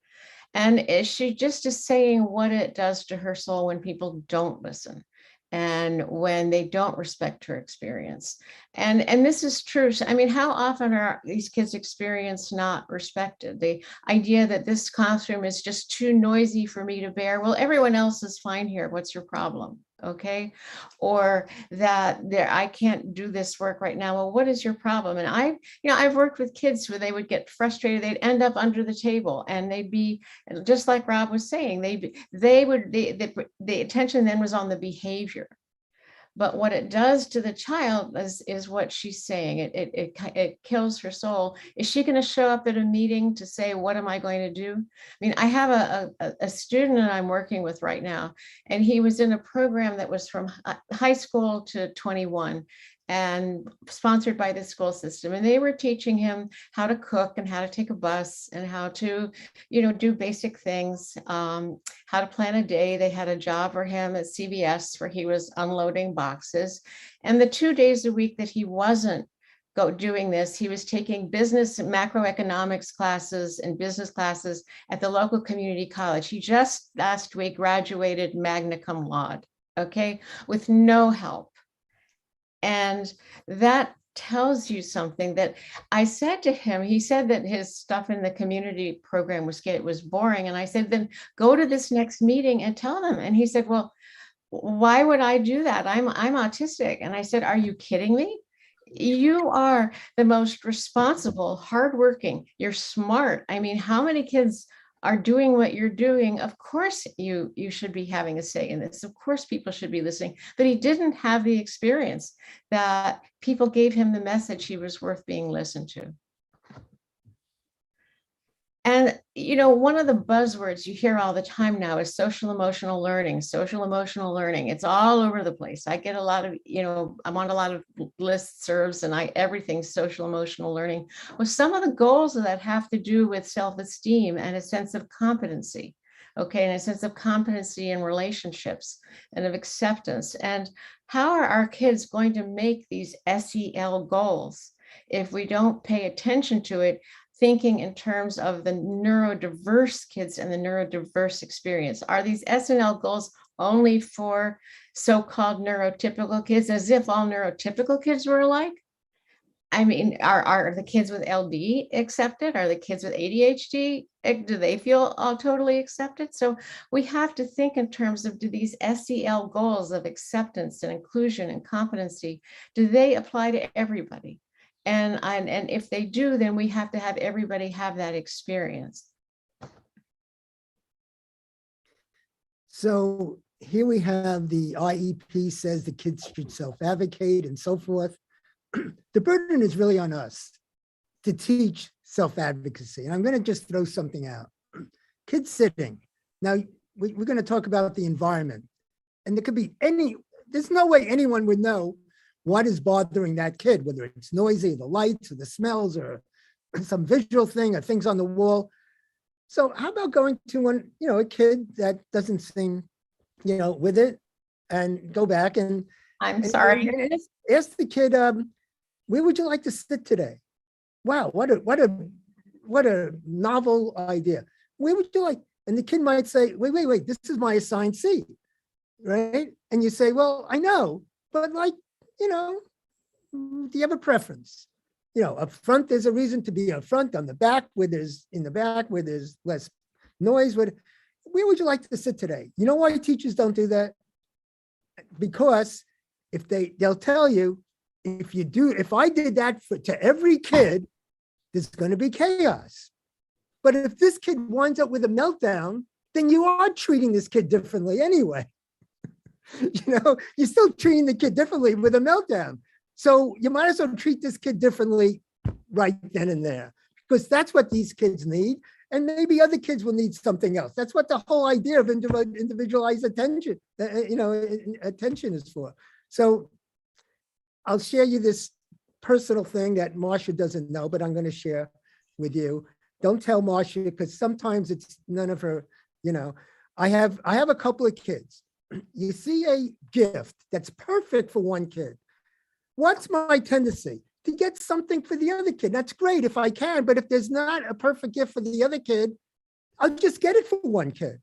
And she just is saying what it does to her soul when people don't listen and when they don't respect her experience. And this is true. I mean, how often are these kids' experience not respected? The idea that this classroom is just too noisy for me to bear. Well, everyone else is fine here. What's your problem? Okay. Or that I can't do this work right now. Well, what is your problem? And I've worked with kids where they would get frustrated. They'd end up under the table and they'd be just like Rob was saying, the attention then was on the behavior. But what it does to the child is what she's saying. It kills her soul. Is she going to show up at a meeting to say, what am I going to do? I mean, I have a student that I'm working with right now, and he was in a program that was from high school to 21 and sponsored by the school system. And they were teaching him how to cook and how to take a bus and how to, do basic things, how to plan a day. They had a job for him at CVS where he was unloading boxes. And the 2 days a week that he wasn't doing this, he was taking business and macroeconomics classes and business classes at the local community college. He just last week graduated magna cum laude, okay, with no help. And that tells you something that I said to him. He said that his stuff in the community program was boring. And I said, then go to this next meeting and tell them. And he said, well, why would I do that? I'm autistic. And I said, are you kidding me? You are the most responsible, hardworking, you're smart. I mean, how many kids are doing what you're doing? Of course you should be having a say in this. Of course people should be listening, but he didn't have the experience that people gave him the message he was worth being listened to. And, one of the buzzwords you hear all the time now is social emotional learning, social emotional learning. It's all over the place. I get a lot of, I'm on a lot of listservs and everything's social emotional learning. Well, some of the goals of that have to do with self-esteem and a sense of competency. Okay, and a sense of competency in relationships and of acceptance. And how are our kids going to make these SEL goals if we don't pay attention to it thinking in terms of the neurodiverse kids and the neurodiverse experience. Are these SNL goals only for so-called neurotypical kids, as if all neurotypical kids were alike? I mean, are the kids with LD accepted? Are the kids with ADHD, do they feel all totally accepted? So we have to think in terms of, do these SEL goals of acceptance and inclusion and competency, do they apply to everybody? And if they do, then we have to have everybody have that experience. So here we have the IEP says the kids should self-advocate and so forth. The burden is really on us to teach self-advocacy. And I'm going to just throw something out. Kids sitting. Now, we're going to talk about the environment. And there could be there's no way anyone would know what is bothering that kid, whether it's noisy, the lights or the smells or some visual thing or things on the wall. So how about going to a kid that doesn't seem, with it, and go back and I'm sorry. And ask the kid, where would you like to sit today? Wow, what a novel idea. Where would you like? And the kid might say, wait, this is my assigned seat, right? And you say, well, I know, but do you have a preference? Up front, there's a reason to be up front. On the back, where there's less noise. Where would you like to sit today? You know why teachers don't do that? Because they'll tell you, if I did that to every kid, there's going to be chaos. But if this kid winds up with a meltdown, then you are treating this kid differently anyway. You're still treating the kid differently with a meltdown. So you might as well treat this kid differently right then and there, because that's what these kids need. And maybe other kids will need something else. That's what the whole idea of individualized attention, attention is for. So I'll share you this personal thing that Marcia doesn't know, but I'm going to share with you. Don't tell Marcia, because sometimes it's none of her, I have a couple of kids. You see a gift that's perfect for one kid. What's my tendency? To get something for the other kid. That's great if I can, but if there's not a perfect gift for the other kid, I'll just get it for one kid.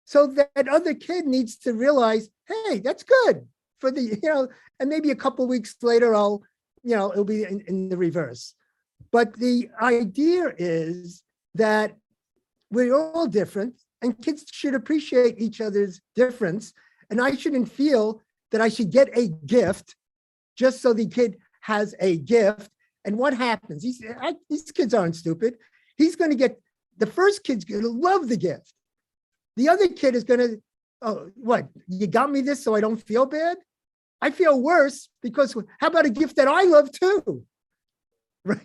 So that other kid needs to realize, hey, that's good for the, and maybe a couple of weeks later, it'll be in the reverse. But the idea is that we're all different and kids should appreciate each other's difference. And I shouldn't feel that I should get a gift just so the kid has a gift. And what happens? These kids aren't stupid. He's going to get, the first kid's going to love the gift. The other kid is going to, oh, what? You got me this so I don't feel bad? I feel worse because how about a gift that I love too? Right?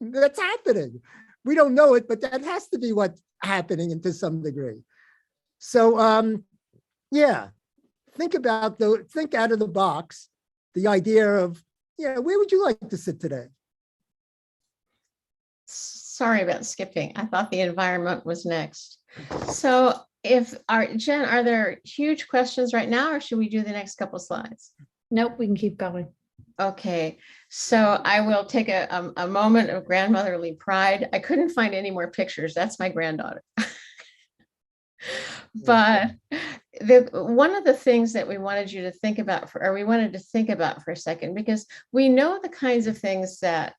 That's happening. We don't know it, but that has to be what's happening to some degree. So, yeah, think out of the box, the idea of, where would you like to sit today? Sorry about skipping. I thought the environment was next. So Jen, are there huge questions right now, or should we do the next couple slides? Nope, we can keep going. Okay, so I will take a moment of grandmotherly pride. I couldn't find any more pictures. That's my granddaughter. But one of the things that we wanted you to think about for a second, because we know the kinds of things that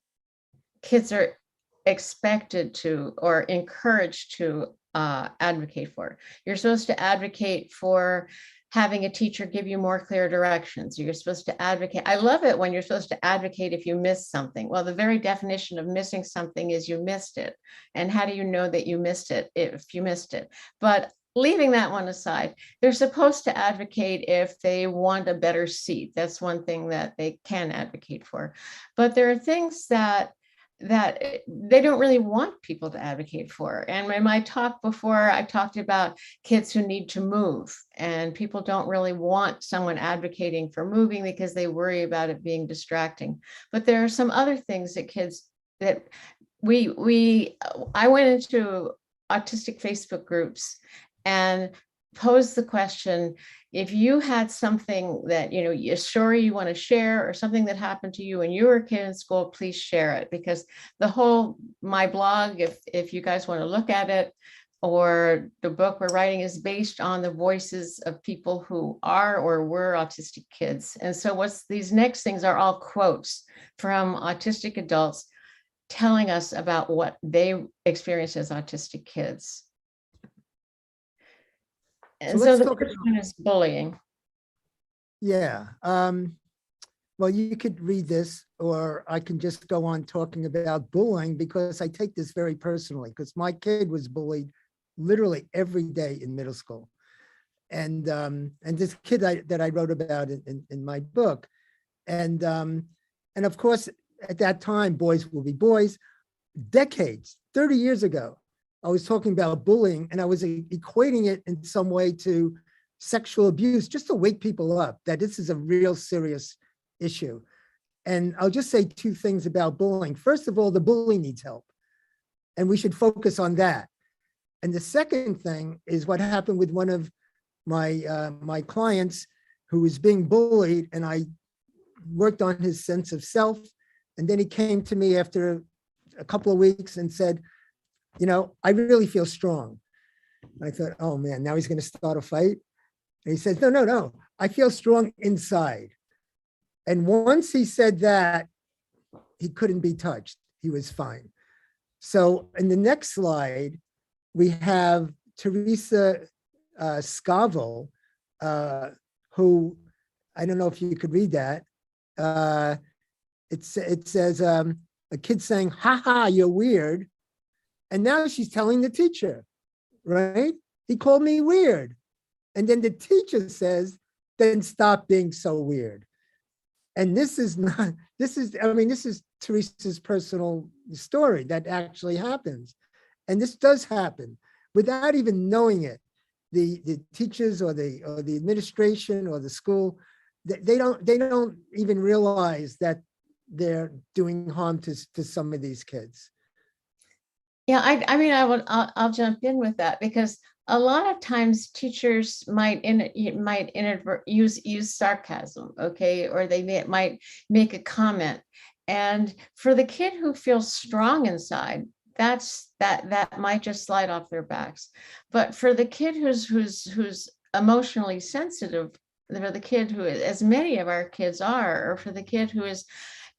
kids are expected to or encouraged to advocate for. You're supposed to advocate for having a teacher give you more clear directions. You're supposed to advocate. I love it when you're supposed to advocate if you miss something. Well, the very definition of missing something is you missed it. And how do you know that you missed it if you missed it? But leaving that one aside, they're supposed to advocate if they want a better seat. That's one thing that they can advocate for. But there are things that they don't really want people to advocate for. And in my talk before, I talked about kids who need to move, and people don't really want someone advocating for moving because they worry about it being distracting. But there are some other things that kids that I went into autistic Facebook groups, and pose the question, if you had something that, a story you want to share or something that happened to you when you were a kid in school, please share it, because my blog, if you guys want to look at it, or the book we're writing, is based on the voices of people who are or were autistic kids. And so these next things are all quotes from autistic adults telling us about what they experience as autistic kids. And so let's the talk first one is bullying. Yeah. Well, you could read this, or I can just go on talking about bullying, because I take this very personally, because my kid was bullied literally every day in middle school. And this kid that I wrote about in my book. And of course, at that time, boys will be boys. Decades, 30 years ago, I was talking about bullying, and I was equating it in some way to sexual abuse, just to wake people up that this is a real serious issue. And I'll just say two things about bullying. First of all, the bully needs help, and we should focus on that. And the second thing is what happened with one of my clients who was being bullied, and I worked on his sense of self. And then he came to me after a couple of weeks and said, I really feel strong. And I thought, oh man, now he's going to start a fight. And he said, no, I feel strong inside. And once he said that, he couldn't be touched. He was fine. So in the next slide, we have Teresa Scavo, who, I don't know if you could read that. It says, a kid saying, ha, you're weird. And now she's telling the teacher, right? He called me weird. And then the teacher says, then stop being so weird. And this is Teresa's personal story that actually happens. And this does happen without even knowing it. The teachers or the administration or the school, they don't even realize that they're doing harm to some of these kids. Yeah, I'll jump in with that, because a lot of times teachers might use sarcasm, okay, or they might make a comment, and for the kid who feels strong inside, that might just slide off their backs. But for the kid who's emotionally sensitive, for the kid who, as many of our kids are, or for the kid who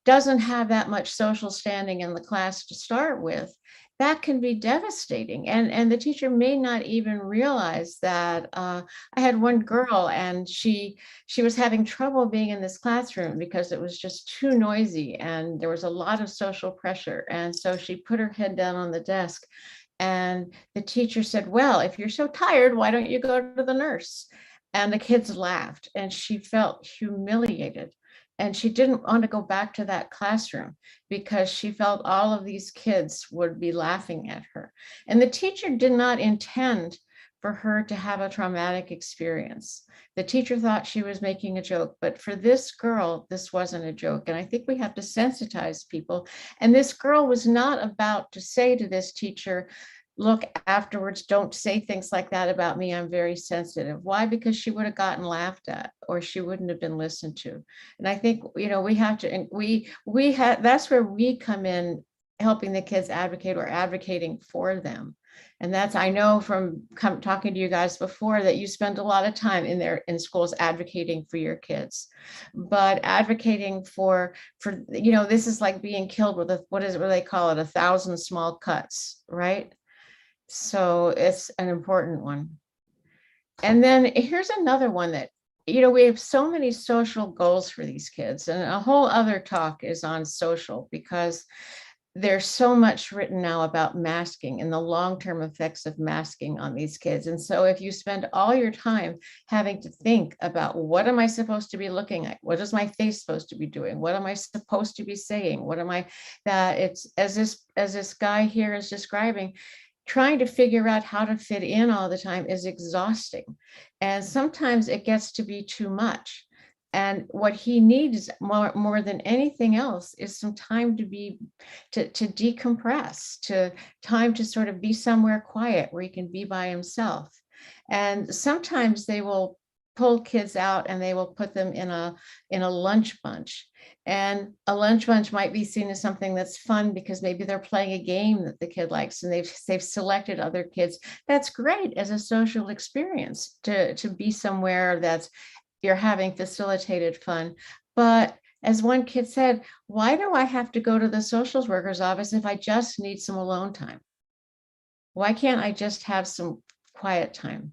doesn't have that much social standing in the class to start with, that can be devastating. And the teacher may not even realize that. I had one girl, and she was having trouble being in this classroom because it was just too noisy and there was a lot of social pressure. And so she put her head down on the desk, and the teacher said, well, if you're so tired, why don't you go to the nurse? And the kids laughed, and she felt humiliated. And she didn't want to go back to that classroom because she felt all of these kids would be laughing at her. And the teacher did not intend for her to have a traumatic experience. The teacher thought she was making a joke, but for this girl, this wasn't a joke. And I think we have to sensitize people. And this girl was not about to say to this teacher, look, afterwards, don't say things like that about me. I'm very sensitive. Why? Because she would have gotten laughed at, or she wouldn't have been listened to. And I think, we have to, and that's where we come in, helping the kids advocate or advocating for them. And that's, I know from talking to you guys before, that you spend a lot of time in schools advocating for your kids, but advocating for, this is like being killed with what they call it, 1,000 small cuts, right? So it's an important one. And then here's another one that, we have so many social goals for these kids, and a whole other talk is on social, because there's so much written now about masking and the long-term effects of masking on these kids. And so if you spend all your time having to think about, what am I supposed to be looking at? What is my face supposed to be doing? What am I supposed to be saying? It's as this guy here is describing, trying to figure out how to fit in all the time is exhausting. And sometimes it gets to be too much. And what he needs more than anything else is some time to decompress, time to sort of be somewhere quiet where he can be by himself. And sometimes they will pull kids out and they will put them in a lunch bunch. And a lunch bunch might be seen as something that's fun because maybe they're playing a game that the kid likes and they've selected other kids. That's great as a social experience to be somewhere that's you're having facilitated fun. But as one kid said, why do I have to go to the social worker's office if I just need some alone time? Why can't I just have some quiet time?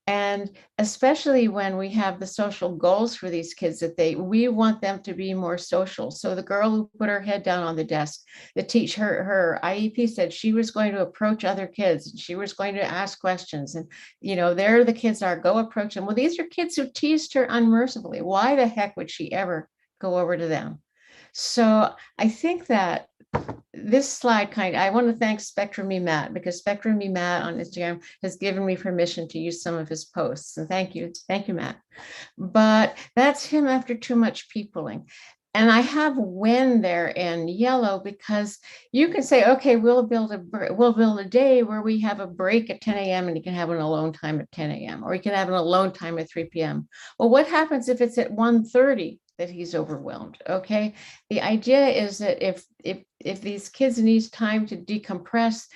And especially when we have the social goals for these kids that we want them to be more social. So the girl who put her head down on the desk, her IEP said she was going to approach other kids and she was going to ask questions. And, there the kids are, go approach them. Well, these are kids who teased her unmercifully. Why the heck would she ever go over to them? So I think that this slide I want to thank Spectrum Me Matt, because Spectrum Me Matt on Instagram has given me permission to use some of his posts. And thank you, Matt. But that's him after too much peopling. And I have when there in yellow because you can say, okay, we'll build a day where we have a break at 10 a.m. and you can have an alone time at 10 a.m. or you can have an alone time at 3 p.m. Well, what happens if it's at 1:30 that he's overwhelmed? Okay, the idea is that if these kids need time to decompress,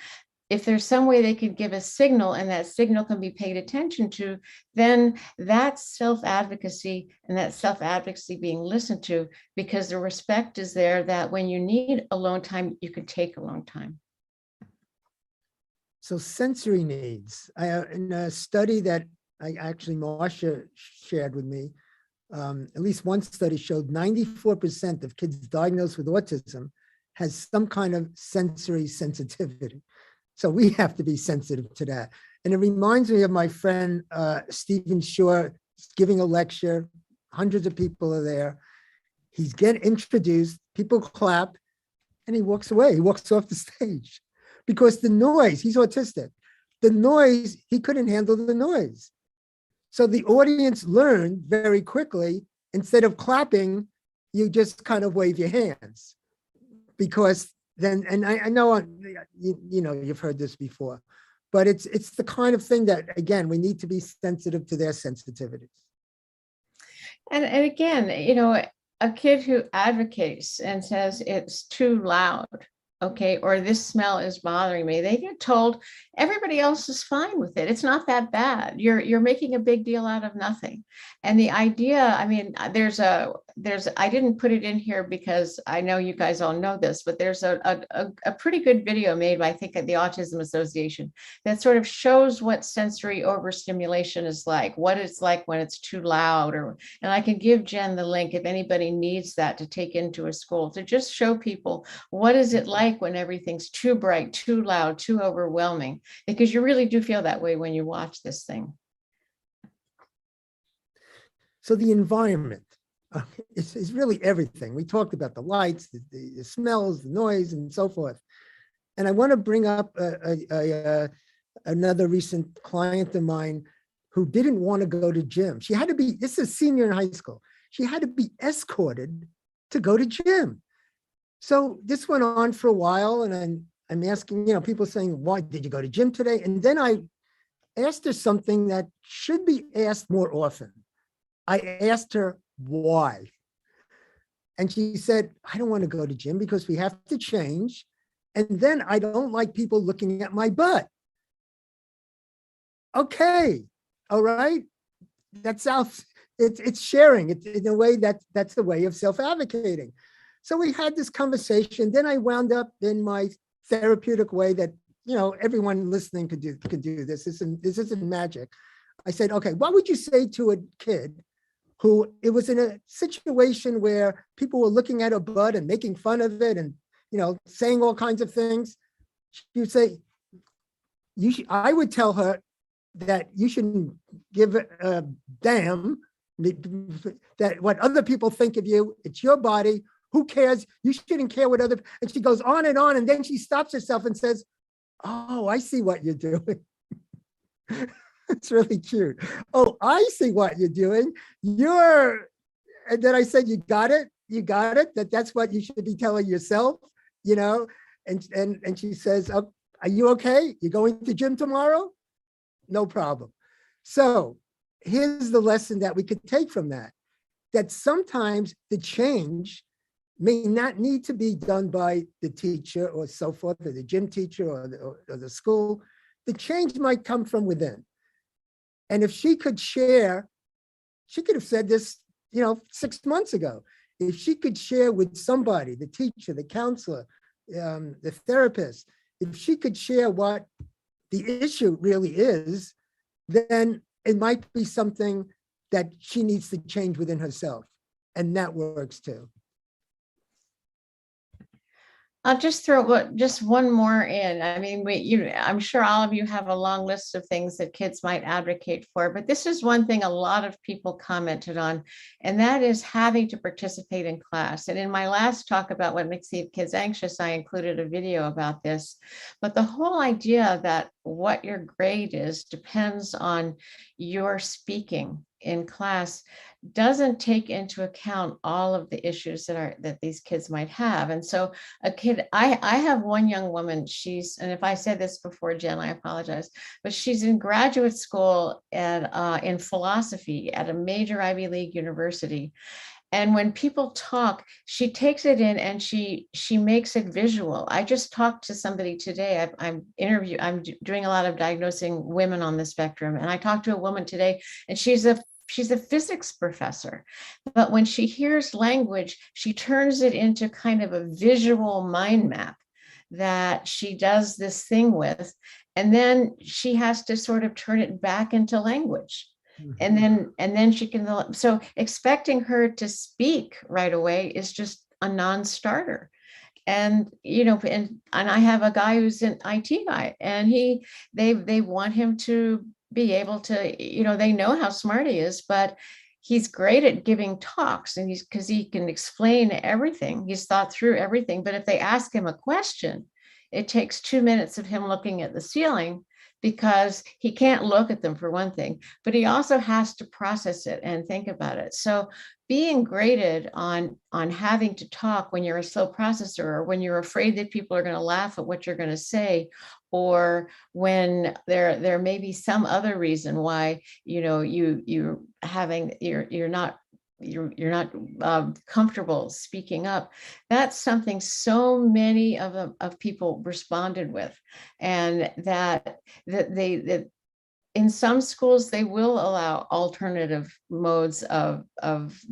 if there's some way they could give a signal and that signal can be paid attention to, then that's self-advocacy, and that self-advocacy being listened to because the respect is there that when you need alone time, you can take alone time. So sensory needs, in a study that Marcia shared with me, at least one study showed 94% of kids diagnosed with autism has some kind of sensory sensitivity. So we have to be sensitive to that. And it reminds me of my friend, Stephen Shore, giving a lecture. Hundreds of people are there. He's getting introduced, people clap, and he walks away. He walks off the stage because the noise, he's autistic. The noise, he couldn't handle the noise. So the audience learned very quickly, instead of clapping, you just kind of wave your hands. Because then, and I know, you've heard this before, but it's the kind of thing that, again, we need to be sensitive to their sensitivities. And again, a kid who advocates and says it's too loud, okay, or this smell is bothering me, they get told everybody else is fine with it. It's not that bad. You're making a big deal out of nothing. And the idea, I didn't put it in here because I know you guys all know this, but there's a pretty good video made by, I think, at the Autism Association that sort of shows what sensory overstimulation is like, what it's like when it's too loud, and I can give Jen the link if anybody needs that to take into a school to just show people what is it like when everything's too bright, too loud, too overwhelming, because you really do feel that way when you watch this thing. So the environment is really everything. We talked about the lights, the smells, the noise, and so forth. And I want to bring up another recent client of mine who didn't want to go to gym. She had to be, this is a senior in high school. She had to be escorted to go to gym. So this went on for a while, and I'm asking, people saying, why did you go to gym today? And then I asked her something that should be asked more often. I asked her why. And she said, I don't want to go to gym because we have to change. And then I don't like people looking at my butt. Okay, all right. That's it's sharing. It's in a way that's the way of self-advocating. So we had this conversation. Then I wound up in my therapeutic way that, everyone listening could do this. This isn't magic. I said, okay, what would you say to a kid who it was in a situation where people were looking at her butt and making fun of it and, saying all kinds of things? She would say, I would tell her that you shouldn't give a damn that what other people think of you. It's your body. Who cares? You shouldn't care what other, and she goes on, and then she stops herself and says, oh, I see what you're doing. It's really cute. Oh, I see what you're doing. And then I said, you got it. That's what you should be telling yourself, and she says, oh, are you okay? You going to gym tomorrow? No problem. So here's the lesson that we could take from that, that sometimes the change may not need to be done by the teacher or so forth, or the gym teacher or the school. The change might come from within. And if she could share, she could have said this, 6 months ago. If she could share with somebody, the teacher, the counselor, the therapist, if she could share what the issue really is, then it might be something that she needs to change within herself. And that works too. I'll just throw just one more in. I mean, I'm sure all of you have a long list of things that kids might advocate for, but this is one thing a lot of people commented on, and that is having to participate in class. And in my last talk about what makes the kids anxious, I included a video about this. But the whole idea that what your grade is depends on your speaking in class doesn't take into account all of the issues that these kids might have. And so a kid, I have one young woman, and if I said this before, Jen, I apologize, but she's in graduate school in philosophy at a major Ivy League university. And when people talk, she takes it in and she makes it visual. I just talked to somebody today. I'm doing a lot of diagnosing women on the spectrum. And I talked to a woman today, and she's a physics professor, but when she hears language, she turns it into kind of a visual mind map that she does this thing with. And then she has to sort of turn it back into language. And then she can, so expecting her to speak right away is just a non-starter. And and I have a guy who's an IT guy, and they want him to be able to, they know how smart he is, but he's great at giving talks, and because he can explain everything, he's thought through everything. But if they ask him a question, it takes 2 minutes of him looking at the ceiling, because he can't look at them, for one thing, but he also has to process it and think about it. So being graded on having to talk when you're a slow processor, or when you're afraid that people are going to laugh at what you're going to say, or when there may be some other reason why you're not comfortable speaking up. That's something so many of people responded with, and that they in some schools, they will allow alternative modes of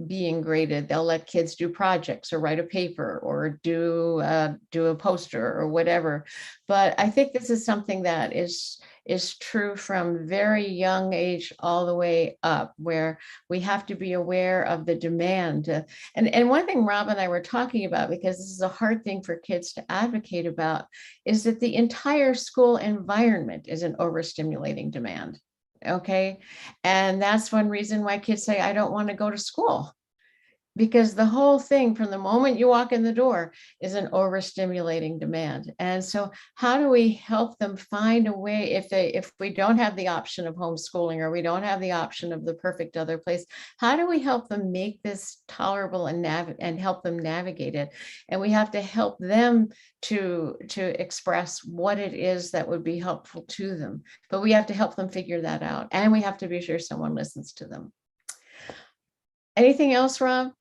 being graded. They'll let kids do projects or write a paper or do a poster or whatever. But I think this is something that is true from very young age all the way up, where we have to be aware of the demand. And one thing Rob and I were talking about, because this is a hard thing for kids to advocate about, is that the entire school environment is an overstimulating demand. Okay. And that's one reason why kids say, I don't want to go to school. Because the whole thing, from the moment you walk in the door, is an overstimulating demand. And so how do we help them find a way, if we don't have the option of homeschooling, or we don't have the option of the perfect other place, how do we help them make this tolerable and help them navigate it? And we have to help them to express what it is that would be helpful to them. But we have to help them figure that out. And we have to be sure someone listens to them. Anything else, Rob,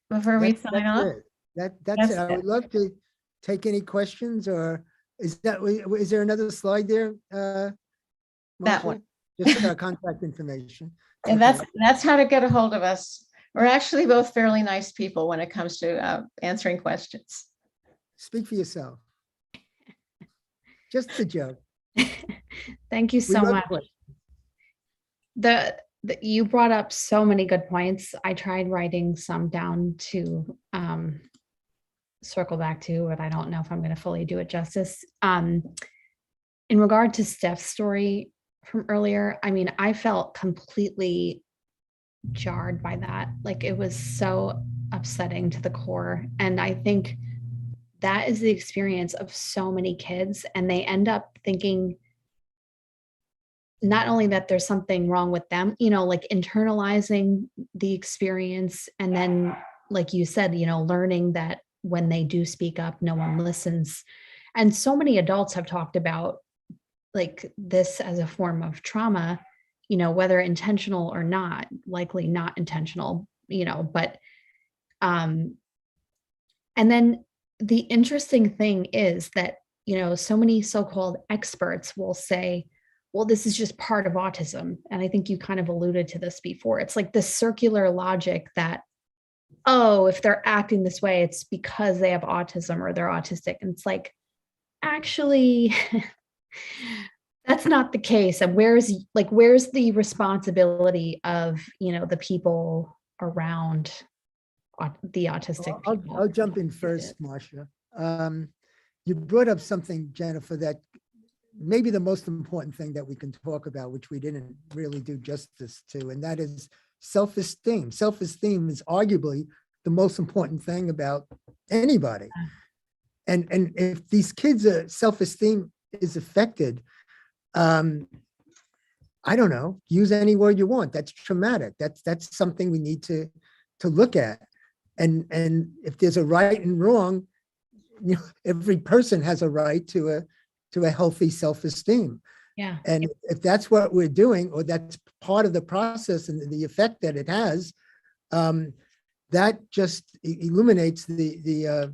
before we sign off? That's it. I would love to take any questions, or is there another slide there? That Marcia? one. Just our contact information. And that's how to get a hold of us. We're actually both fairly nice people when it comes to answering questions. Speak for yourself. Just a joke. Thank you so much. You brought up so many good points. I tried writing some down to circle back to, but I don't know if I'm going to fully do it justice. In regard to Steph's story from earlier, I mean, I felt completely jarred by that. Like, it was so upsetting to the core. And I think that is the experience of so many kids. And they end up thinking not only that there's something wrong with them, like internalizing the experience. And then, like you said, learning that when they do speak up, no one listens. And so many adults have talked about like this as a form of trauma. whether intentional or not, likely not intentional, but, and then the interesting thing is that, so many so-called experts will say, well, this is just part of autism. And I think you kind of alluded to this before. It's like this circular logic that, oh, if they're acting this way, it's because they have autism or they're autistic. And it's like, actually, that's not the case. And where's the responsibility of, the people around the autistic people? I'll jump in first, Marcia. You brought up something, Jennifer, that maybe the most important thing that we can talk about, which we didn't really do justice to, and that is self-esteem. Self-esteem is arguably the most important thing about anybody. And if these kids' self-esteem is affected, I don't know, use any word you want. That's traumatic. That's something we need to look at. And if there's a right and wrong, every person has a right to a healthy self-esteem. Yeah. And if that's what we're doing, or that's part of the process and the effect that it has, that just illuminates the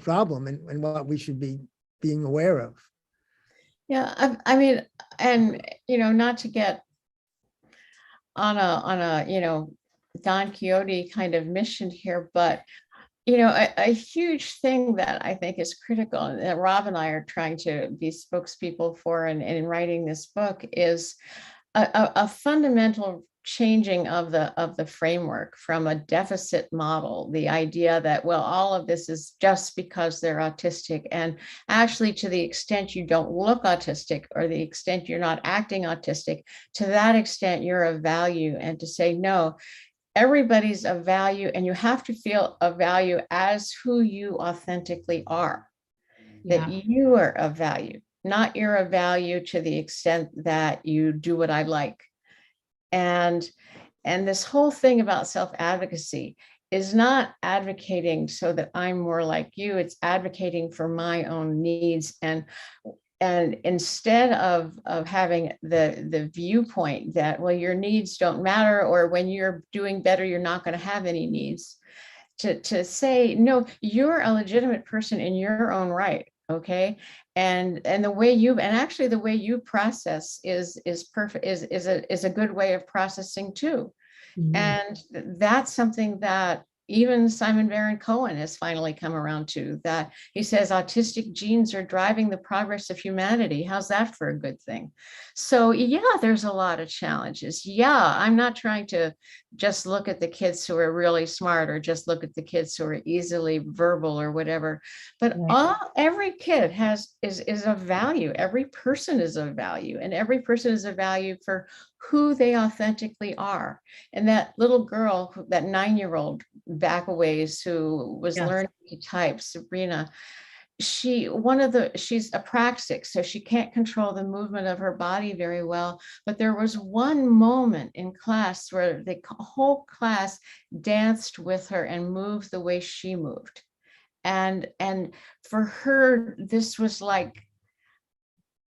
problem and what we should be being aware of. Yeah, I mean, and not to get on a Don Quixote kind of mission here, but a huge thing that I think is critical, and that Rob and I are trying to be spokespeople for in writing this book, is a fundamental changing of the framework from a deficit model, the idea that, well, all of this is just because they're autistic, and actually to the extent you don't look autistic, or the extent you're not acting autistic, to that extent you're of value, and to say, no, everybody's of value, and you have to feel of value as who you authentically are. Yeah. That you are of value, not you're of value to the extent that you do what I like. And this whole thing about self-advocacy is not advocating so that I'm more like you. It's advocating for my own needs. And instead of having the viewpoint that, well, your needs don't matter, or when you're doing better, you're not going to have any needs, to say, no, you're a legitimate person in your own right. Okay. And the way the way you process is perfect, is a good way of processing too. Mhm. And that's something that even Simon Baron-Cohen has finally come around to, that he says autistic genes are driving the progress of humanity. How's that for a good thing? So yeah, there's a lot of challenges. Yeah, I'm not trying to just look at the kids who are really smart, or just look at the kids who are easily verbal or whatever, but Right. every kid is of value. Every person is of value, and every person is of value for who they authentically are. And that little girl, that 9-year-old back a ways, who was Yes. learning to type, Sabrina, she's apraxic, so she can't control the movement of her body very well. But there was one moment in class where the whole class danced with her and moved the way she moved. And for her, this was like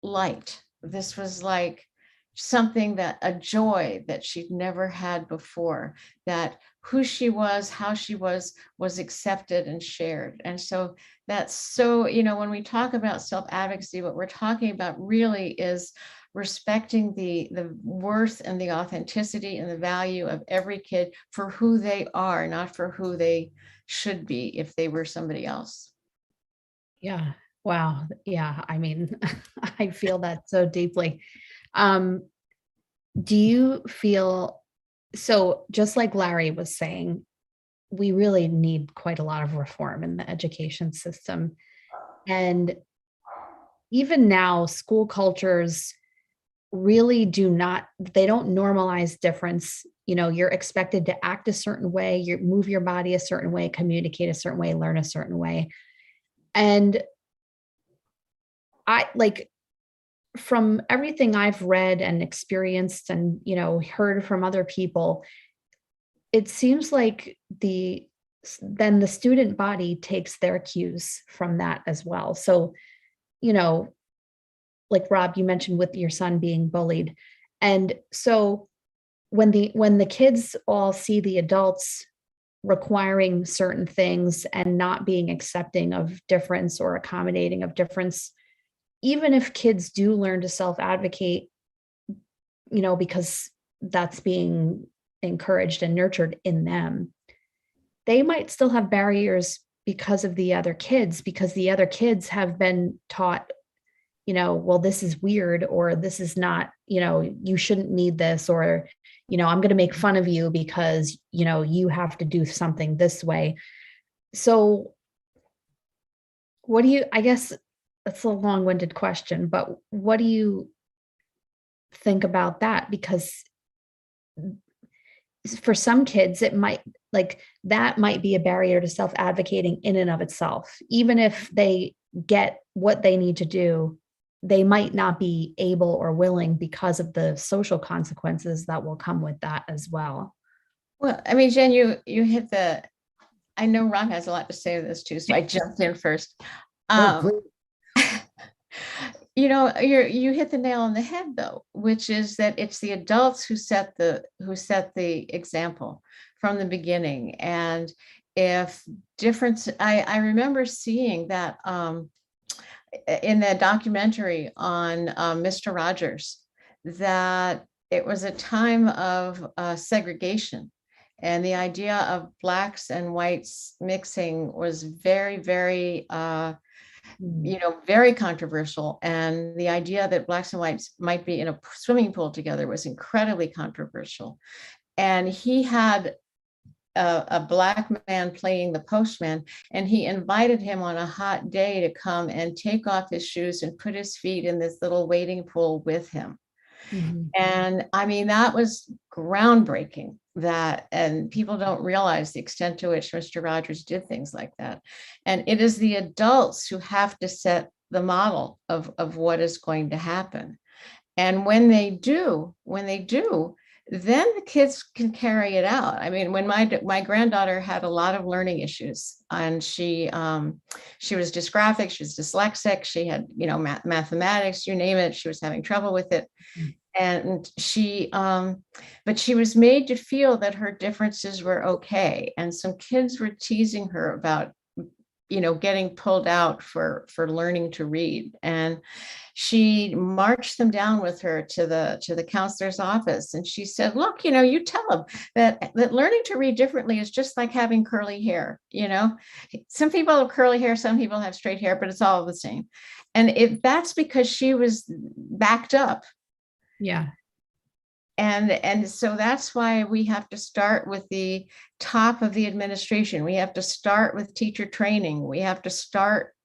light. This was like something, that a joy that she'd never had before, that who she was, how she was accepted and shared. And so that's so, when we talk about self-advocacy, what we're talking about really is respecting the worth and the authenticity and the value of every kid for who they are, not for who they should be if they were somebody else. Yeah. Wow. Yeah. I mean, I feel that so deeply. Do you feel, so just like Larry was saying, we really need quite a lot of reform in the education system. And even now, school cultures really they don't normalize difference. You're expected to act a certain way, you move your body a certain way, communicate a certain way, learn a certain way. And from everything I've read and experienced and, heard from other people, it seems like then the student body takes their cues from that as well. So, like Rob, you mentioned with your son being bullied, And so when the kids all see the adults requiring certain things and not being accepting of difference or accommodating of difference, even if kids do learn to self-advocate, because that's being encouraged and nurtured in them, they might still have barriers because of the other kids, because the other kids have been taught, well, this is weird, or this is not, you shouldn't need this, or, I'm going to make fun of you because, you have to do something this way. So I guess that's a long-winded question, but what do you think about that? Because for some kids, it might be a barrier to self-advocating in and of itself. Even if they get what they need to do, they might not be able or willing because of the social consequences that will come with that as well. Well, I mean, Jen, you hit I know Ron has a lot to say to this too, so I jumped in first. You hit the nail on the head though, which is that it's the adults who set the example from the beginning. And if difference, I remember seeing that in the documentary on Mr. Rogers, that it was a time of segregation. And the idea of Blacks and whites mixing was very, very, very controversial. And the idea that Blacks and whites might be in a swimming pool together was incredibly controversial. And he had a Black man playing the postman, and he invited him on a hot day to come and take off his shoes and put his feet in this little wading pool with him. Mm-hmm. And I mean, that was groundbreaking, and people don't realize the extent to which Mr. Rogers did things like that. And it is the adults who have to set the model of what is going to happen. And when they do, then the kids can carry it out. I mean, when my granddaughter had a lot of learning issues, and she was dysgraphic, she was dyslexic, she had, mathematics, you name it, she was having trouble with it. And but she was made to feel that her differences were okay. And some kids were teasing her about, getting pulled out for learning to read. And she marched them down with her to the counselor's office. And she said, look, you tell them that learning to read differently is just like having curly hair. Some people have curly hair, some people have straight hair, but it's all the same. And that's because she was backed up. Yeah. And so that's why we have to start with the top of the administration. We have to start with teacher training. We have to start,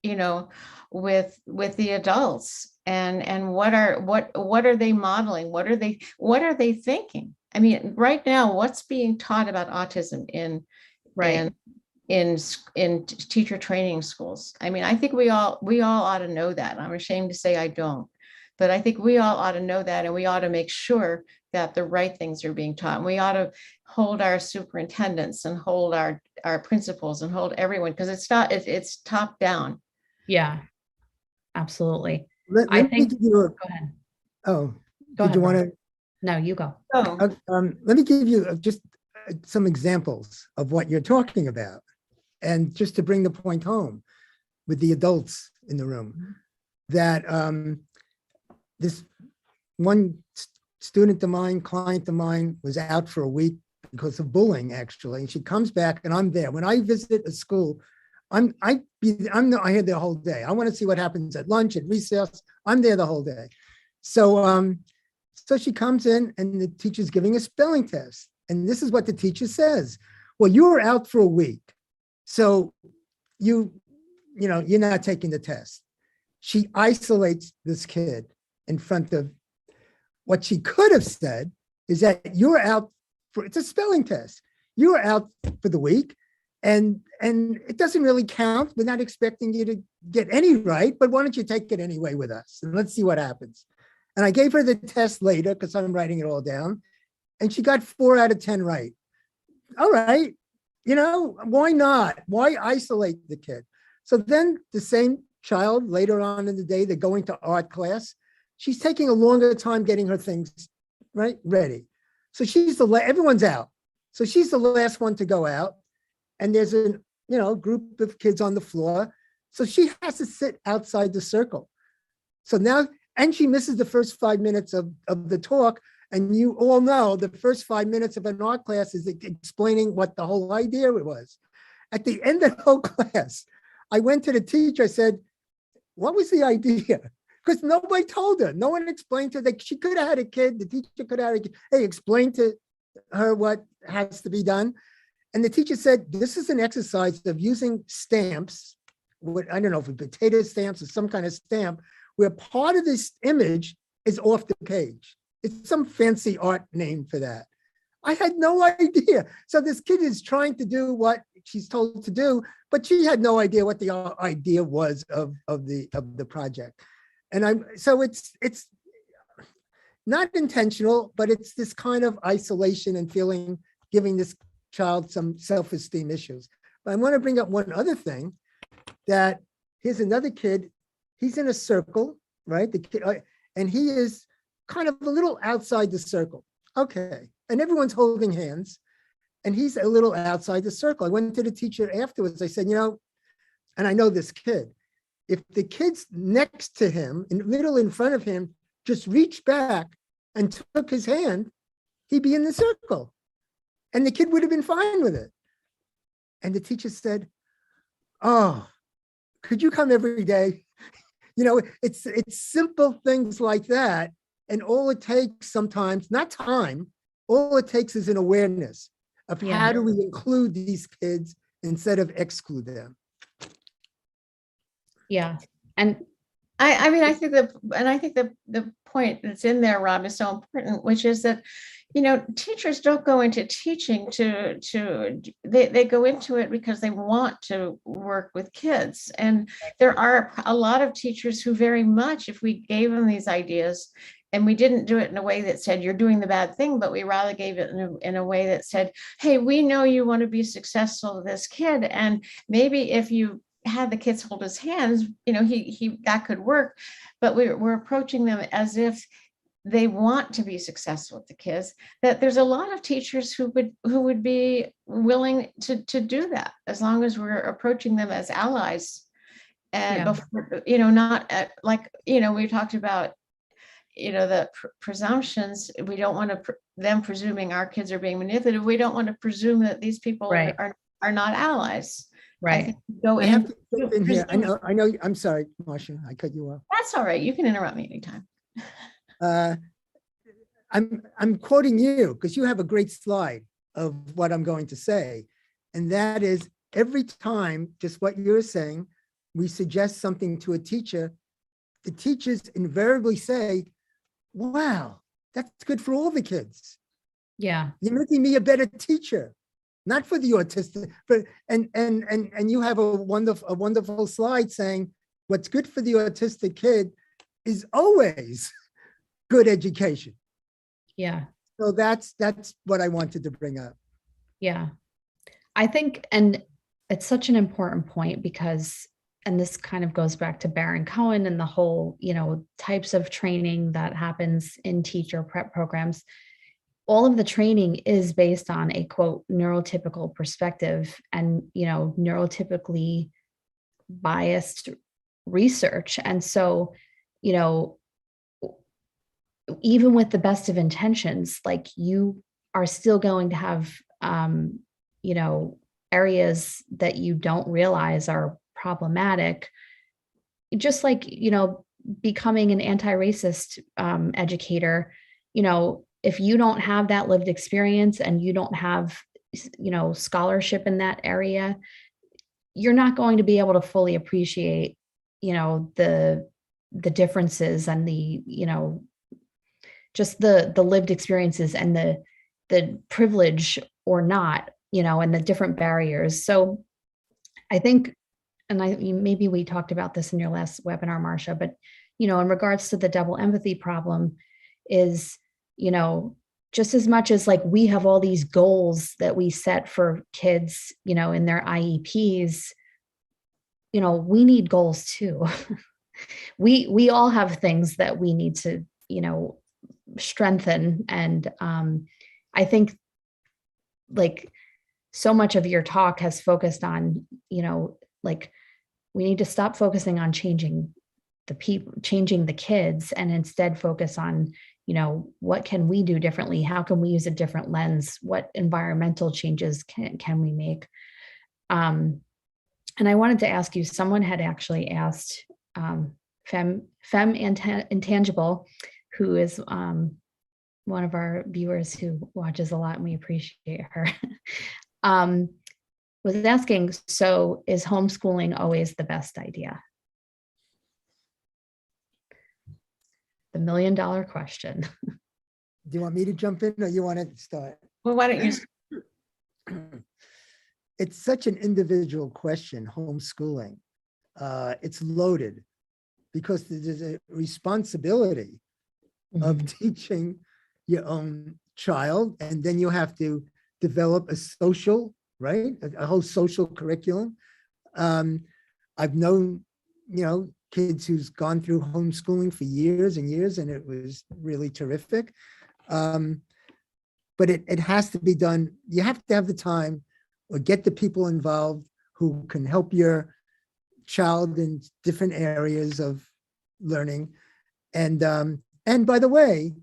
with the adults, and what are they modeling? What are they thinking? I mean, right now, what's being taught about autism in teacher training schools? I mean, I think we all ought to know that. I'm ashamed to say I don't. But I think we all ought to know that, and we ought to make sure that the right things are being taught. And we ought to hold our superintendents and hold our principals and hold everyone, because it's top down. Yeah, absolutely. Let me give you go ahead. Oh, go ahead, you want to? No, you go. Oh. Let me give you just some examples of what you're talking about. And just to bring the point home with the adults in the room, that this one student of mine, client of mine, was out for a week because of bullying, actually. And she comes back, and I'm there. When I visit a school, I'm here the whole day. I want to see what happens at lunch, at recess. I'm there the whole day. So she comes in, and the teacher's giving a spelling test. And this is what the teacher says. Well, you were out for a week, so you're not taking the test. She isolates this kid in front of what she could have said is that you're out it's a spelling test. You're out for the week, and it doesn't really count. We're not expecting you to get any right, but why don't you take it anyway with us? And let's see what happens. And I gave her the test later because I'm writing it all down, and she got 4 out of 10 right. All right, why not? Why isolate the kid? So then the same child later on in the day, they're going to art class. She's taking a longer time getting her things right? Ready. So everyone's out. So she's the last one to go out. And there's a group of kids on the floor. So she has to sit outside the circle. So now, and she misses the first 5 minutes of the talk. And you all know the first 5 minutes of an art class is explaining what the whole idea was. At the end of the whole class, I went to the teacher, I said, what was the idea? Because nobody told her. No one explained to her. She could have had a kid. The teacher could have had a kid. Hey, explain to her what has to be done. And the teacher said, this is an exercise of using stamps. I don't know if it's potato stamps or some kind of stamp, where part of this image is off the page. It's some fancy art name for that. I had no idea. So this kid is trying to do what she's told to do, but she had no idea what the idea was of the project. And so it's not intentional, but it's this kind of isolation and feeling, giving this child some self-esteem issues. But I want to bring up one other thing, that here's another kid. He's in a circle, right? The kid, and he is kind of a little outside the circle. Okay. And everyone's holding hands, and he's a little outside the circle. I went to the teacher afterwards. I said, and I know this kid, if the kids next to him, in front of him, just reached back and took his hand, he'd be in the circle. And the kid would have been fine with it. And the teacher said, oh, could you come every day? It's simple things like that. And all it takes sometimes, not time, all it takes is an awareness of how do we include these kids instead of exclude them. Yeah. And I think the point that's in there, Rob, is so important, which is that, teachers don't go into teaching they go into it because they want to work with kids. And there are a lot of teachers who very much, if we gave them these ideas and we didn't do it in a way that said, you're doing the bad thing, but we rather gave it in a way that said, hey, we know you want to be successful with this kid. And maybe if you had the kids hold his hands, he that could work. But we're approaching them as if they want to be successful with the kids. That there's a lot of teachers who would be willing to do that, as long as we're approaching them as allies. And before, not we talked about the presumptions. We don't want them presuming our kids are being manipulated. We don't want to presume that these people are not allies. right. Go I in. have to jump in here. I know. I'm sorry, Marcia, I cut you off. That's all right. You can interrupt me anytime. I'm quoting you because you have a great slide of what I'm going to say. And that is, every time, just what you're saying, we suggest something to a teacher, the teachers invariably say, wow, that's good for all the kids. Yeah. You're making me a better teacher, not for the autistic, but and you have a wonderful slide saying what's good for the autistic kid is always good education. Yeah. So that's what I wanted to bring up. Yeah. I think, and it's such an important point because, and this kind of goes back to Baron Cohen and the whole, types of training that happens in teacher prep programs. All of the training is based on a quote neurotypical perspective and, neurotypically biased research. And so, even with the best of intentions, like you are still going to have, areas that you don't realize are problematic. Just like, becoming an anti-racist educator, if you don't have that lived experience and you don't have, scholarship in that area, you're not going to be able to fully appreciate, the differences and the, just the lived experiences and the privilege or not, and the different barriers. So I think, and maybe we talked about this in your last webinar, Marcia, but, in regards to the double empathy problem is, just as much as like we have all these goals that we set for kids, in their IEPs, we need goals too. We all have things that we need to, strengthen. And I think like so much of your talk has focused on, like we need to stop focusing on changing the kids, and instead focus on, what can we do differently? How can we use a different lens? What environmental changes can we make? And I wanted to ask you, someone had actually asked Femme Intangible, who is one of our viewers who watches a lot, and we appreciate her, was asking, so is homeschooling always the best idea? The $1 million question. Do you want me to jump in, or you want to start? Well, why don't you? It's such an individual question, homeschooling. It's loaded because there's a responsibility of teaching your own child, and then you have to develop a social, right? A whole social curriculum. I've known, kids who's gone through homeschooling for years and years, and it was really terrific. But it has to be done. You have to have the time, or get the people involved who can help your child in different areas of learning. And by the way,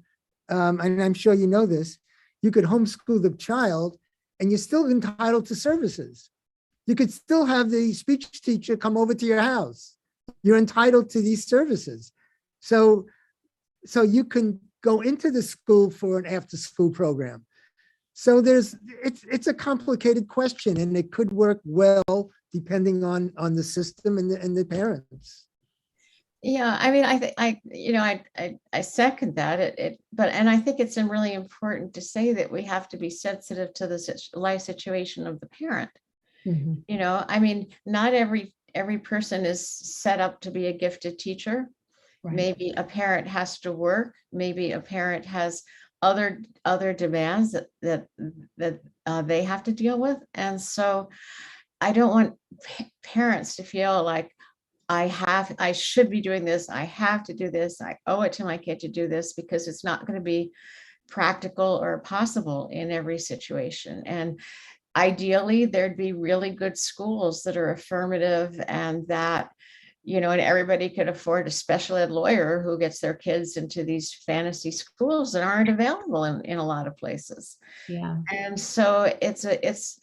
and I'm sure you know this, you could homeschool the child and you're still entitled to services. You could still have the speech teacher come over to your house. You're entitled to these services. So you can go into the school for an after school program. So it's a complicated question, and it could work well depending on the system and the parents. Yeah, I mean, I second that. And I think it's really important to say that we have to be sensitive to the life situation of the parent. I mean, not every person is set up to be a gifted teacher. Right. Maybe a parent has to work. Maybe a parent has other demands that they have to deal with. And so I don't want parents to feel like I should be doing this. I have to do this. I owe it to my kid to do this, because it's not going to be practical or possible in every situation. And ideally, there'd be really good schools that are affirmative, and that, and everybody could afford a special ed lawyer who gets their kids into these fantasy schools that aren't available in a lot of places. Yeah. And so it's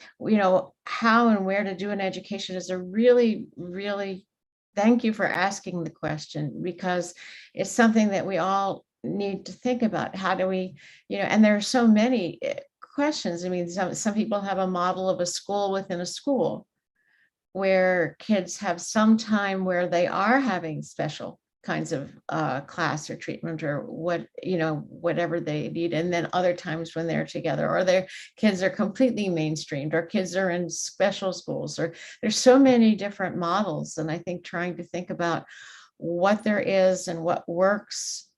how and where to do an education is a really, really, thank you for asking the question, because it's something that we all need to think about. How do we, and there are so many questions. I mean, some people have a model of a school within a school, where kids have some time where they are having special kinds of class or treatment or whatever they need, and then other times when they're together, or their kids are completely mainstreamed, or kids are in special schools, or there's so many different models. And I think trying to think about what there is and what works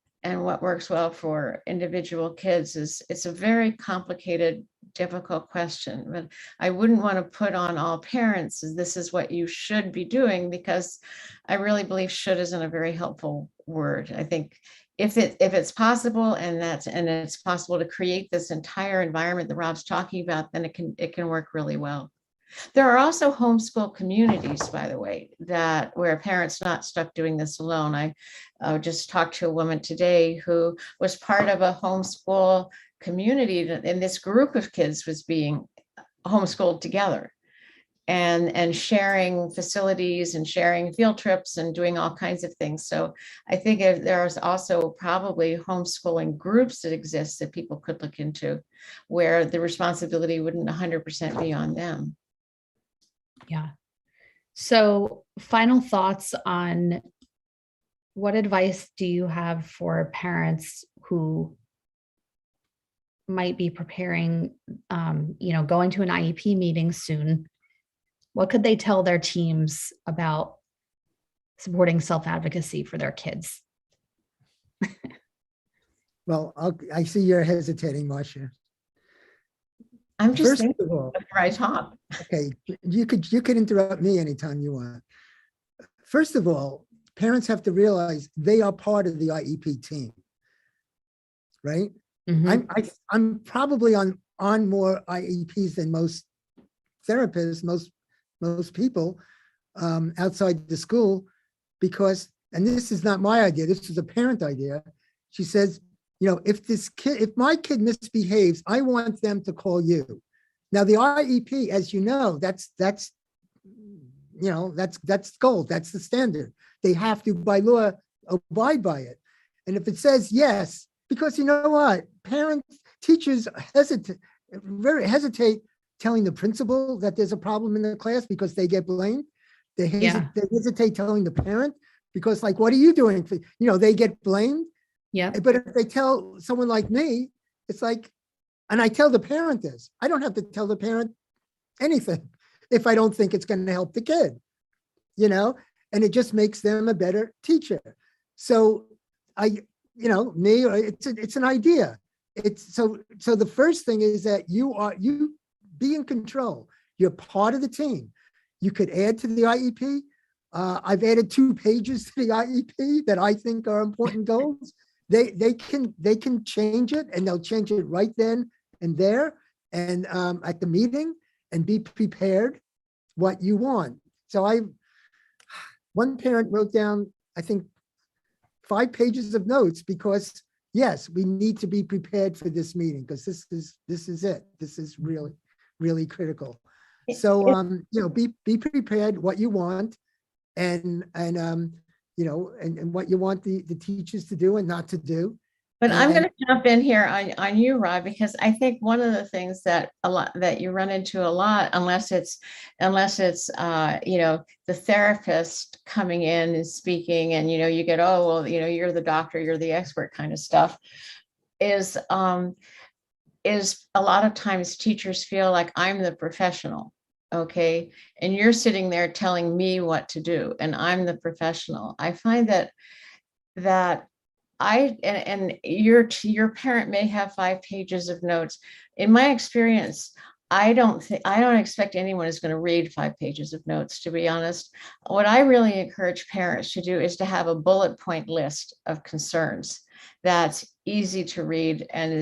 well for individual kids it's a very complicated, difficult question. But I wouldn't want to put on all parents as this is what you should be doing, because I really believe should isn't a very helpful word. I think if it's possible, and it's possible to create this entire environment that Rob's talking about, then it can work really well. There are also homeschool communities, by the way, where a parent's not stuck doing this alone. I just talked to a woman today who was part of a homeschool community, and this group of kids was being homeschooled together, and sharing facilities and sharing field trips and doing all kinds of things. So I think there's also probably homeschooling groups that exist that people could look into, where the responsibility wouldn't 100% be on them. Yeah. So final thoughts on what advice do you have for parents who might be preparing, going to an IEP meeting soon? What could they tell their teams about supporting self-advocacy for their kids? Well, I see you're hesitating, Marcia. I'm just First thinking of all, before I talk. Okay, you could interrupt me anytime you want. First of all, parents have to realize they are part of the IEP team. right? Mhm. I'm probably on more IEPs than most therapists, most people outside the school, because, and this is not my idea, this is a parent idea. She says, if my kid misbehaves, I want them to call you. Now the IEP, as you know, that's gold. That's the standard. They have to, by law, abide by it. And if it says yes, because you know what, teachers hesitate telling the principal that there's a problem in the class because they get blamed. They hesitate telling the parent because, like, what are you doing? They get blamed. Yeah. But if they tell someone like me, it's like, and I tell the parent this, I don't have to tell the parent anything if I don't think it's going to help the kid, and it just makes them a better teacher. So it's an idea. So the first thing is that you be in control. You're part of the team. You could add to the IEP. I've added 2 pages to the IEP that I think are important goals. They can change it, and they'll change it right then and there, and at the meeting, and be prepared what you want. So one parent wrote down, I think, 5 pages of notes because, yes, we need to be prepared for this meeting because this is it. This is really, really critical. So, be prepared what you want and what you want the teachers to do and not to do. But I'm going to jump in here on you, Rob, because I think one of the things that you run into a lot, unless it's the therapist coming in and speaking, and you get, oh well, you're the doctor, you're the expert kind of stuff, is a lot of times teachers feel like I'm the professional. Okay, and you're sitting there telling me what to do, and I'm the professional. I find that your parent may have 5 pages of notes. In my experience, I don't expect anyone is going to read 5 pages of notes, to be honest. What I really encourage parents to do is to have a bullet point list of concerns that's easy to read, and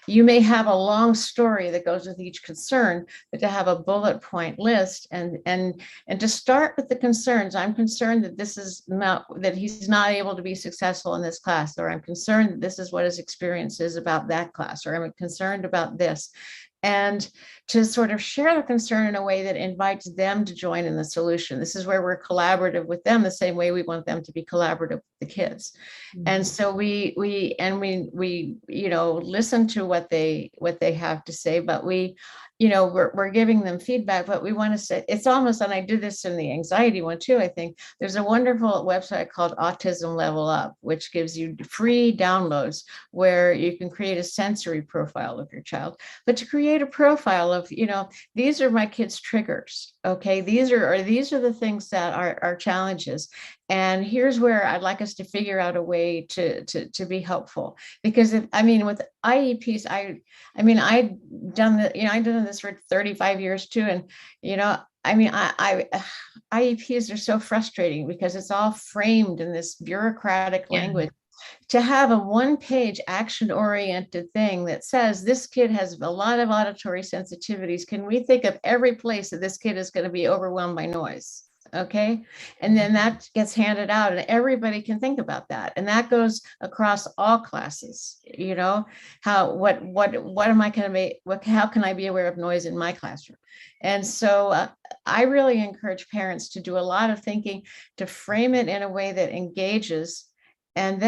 you may have a long story that goes with each concern, but to have a bullet point list and to start with the concerns. I'm concerned that that he's not able to be successful in this class, or I'm concerned that this is what his experience is about that class, or I'm concerned about this. And to sort of share the concern in a way that invites them to join in the solution. This is where we're collaborative with them, the same way we want them to be collaborative with the kids. Mm-hmm. And so we listen to what they have to say, but we're giving them feedback, but we want to say, it's almost, and I do this in the anxiety one too, I think there's a wonderful website called Autism Level Up, which gives you free downloads where you can create a sensory profile of your child. But to create a profile of, these are my kids' triggers. Okay, these are the things that are challenges. And here's where I'd like us to figure out a way to be helpful. Because with IEPs, I've done this for 35 years too. And, IEPs are so frustrating because it's all framed in this bureaucratic language. To have a 1-page action-oriented thing that says this kid has a lot of auditory sensitivities. Can we think of every place that this kid is going to be overwhelmed by noise? Okay. And then that gets handed out and everybody can think about that. And that goes across all classes. What am I going to be, how can I be aware of noise in my classroom? And so I really encourage parents to do a lot of thinking, to frame it in a way that engages. And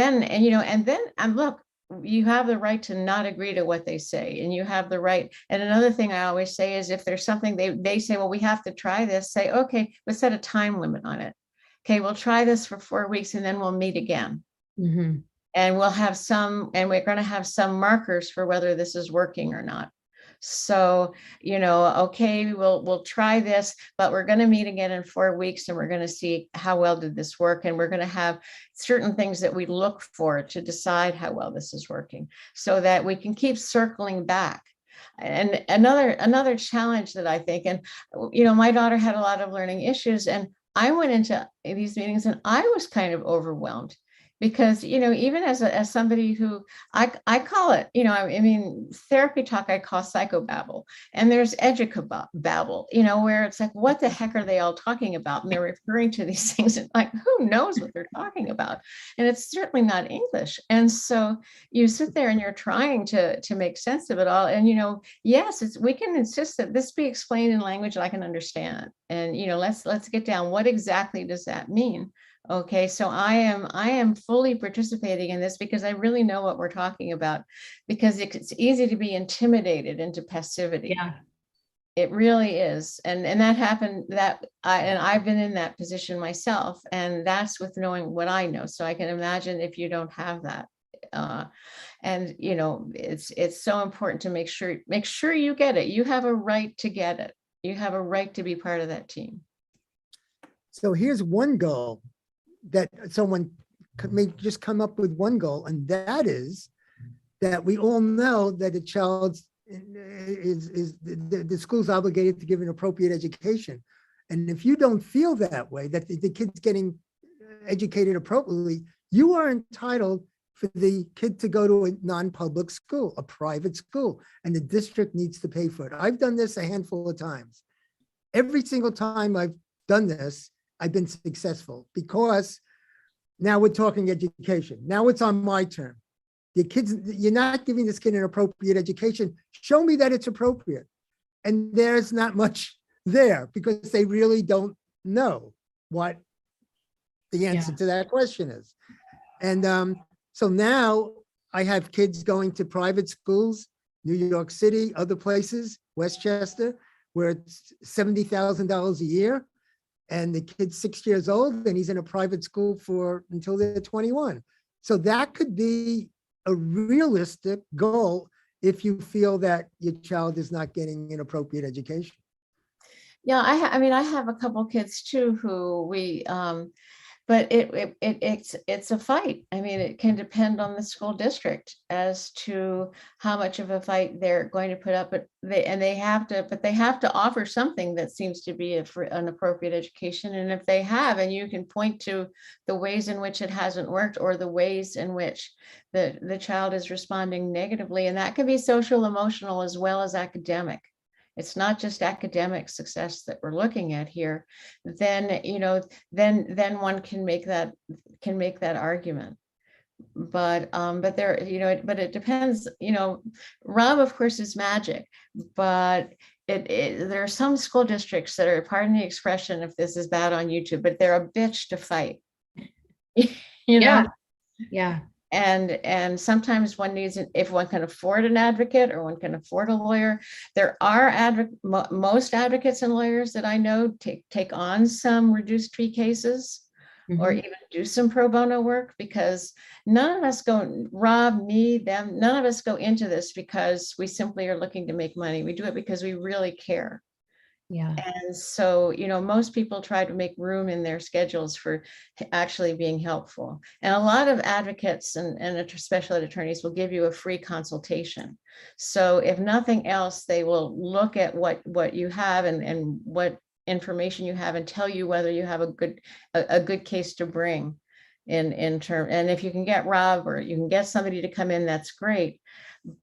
look, you have the right to not agree to what they say, and you have the right. And another thing I always say is, if there's something they say, well, we have to try this, say, okay, let's set a time limit on it. Okay, we'll try this for 4 weeks and then we'll meet again. Mm-hmm. And we're going to have some markers for whether this is working or not. So, okay, we'll try this, but we're going to meet again in 4 weeks and we're going to see how well did this work. And we're going to have certain things that we look for to decide how well this is working, so that we can keep circling back. And another challenge that I think, and, my daughter had a lot of learning issues, and I went into these meetings and I was kind of overwhelmed. Because, even as somebody who I call it, I mean, therapy talk, I call psychobabble, and there's educababble, where it's like, what the heck are they all talking about? And they're referring to these things and like, who knows what they're talking about? And it's certainly not English. And so you sit there and you're trying to make sense of it all. And, yes, we can insist that this be explained in language that I can understand. And, let's get down. What exactly does that mean? Okay, so I am fully participating in this because I really know what we're talking about, because it's easy to be intimidated into passivity. Yeah. It really is. And that happened, I've been in that position myself, and that's with knowing what I know. So I can imagine if you don't have that. And it's so important to make sure you get it. You have a right to get it. You have a right to be part of that team. So here's one goal that someone may just come up with, one goal, and that is that we all know that a child is the school's obligated to give an appropriate education. And if you don't feel that way, that the kid's getting educated appropriately, you are entitled for the kid to go to a non-public school, a private school, and the district needs to pay for it. I've done this a handful of times. Every single time I've done this, I've been successful, because now we're talking education. Now it's on my turn. The kids, you're not giving this kid an appropriate education. Show me that it's appropriate. And there's not much there, because they really don't know what the answer to that question is. And so now I have kids going to private schools, New York City, other places, Westchester, where it's $70,000 a year. And the kid's 6 years old and he's in a private school until they're 21. So that could be a realistic goal if you feel that your child is not getting an appropriate education. Yeah, I have a couple kids too who but it's a fight. I mean, it can depend on the school district as to how much of a fight they're going to put up. But they have to offer something that seems to be an appropriate education. And if they have, and you can point to the ways in which it hasn't worked, or the ways in which the child is responding negatively, and that can be social, emotional, as well as academic. It's not just academic success that we're looking at here, then one can make that argument. But it depends. Rob, of course, is magic, but there are some school districts that are, pardon the expression if this is bad on YouTube, but they're a bitch to fight. Yeah. And sometimes one needs, if one can afford an advocate or one can afford a lawyer, there are most advocates and lawyers that I know take on some reduced fee cases, or even do some pro bono work, because none of us go, Rob, me, them, none of us go into this because we simply are looking to make money. We do it because we really care. Yeah. And so, most people try to make room in their schedules for actually being helpful. And a lot of advocates and special ed attorneys will give you a free consultation. So if nothing else, they will look at what you have and what information you have, and tell you whether you have a good case to bring in term. And if you can get Rob, or you can get somebody to come in, that's great.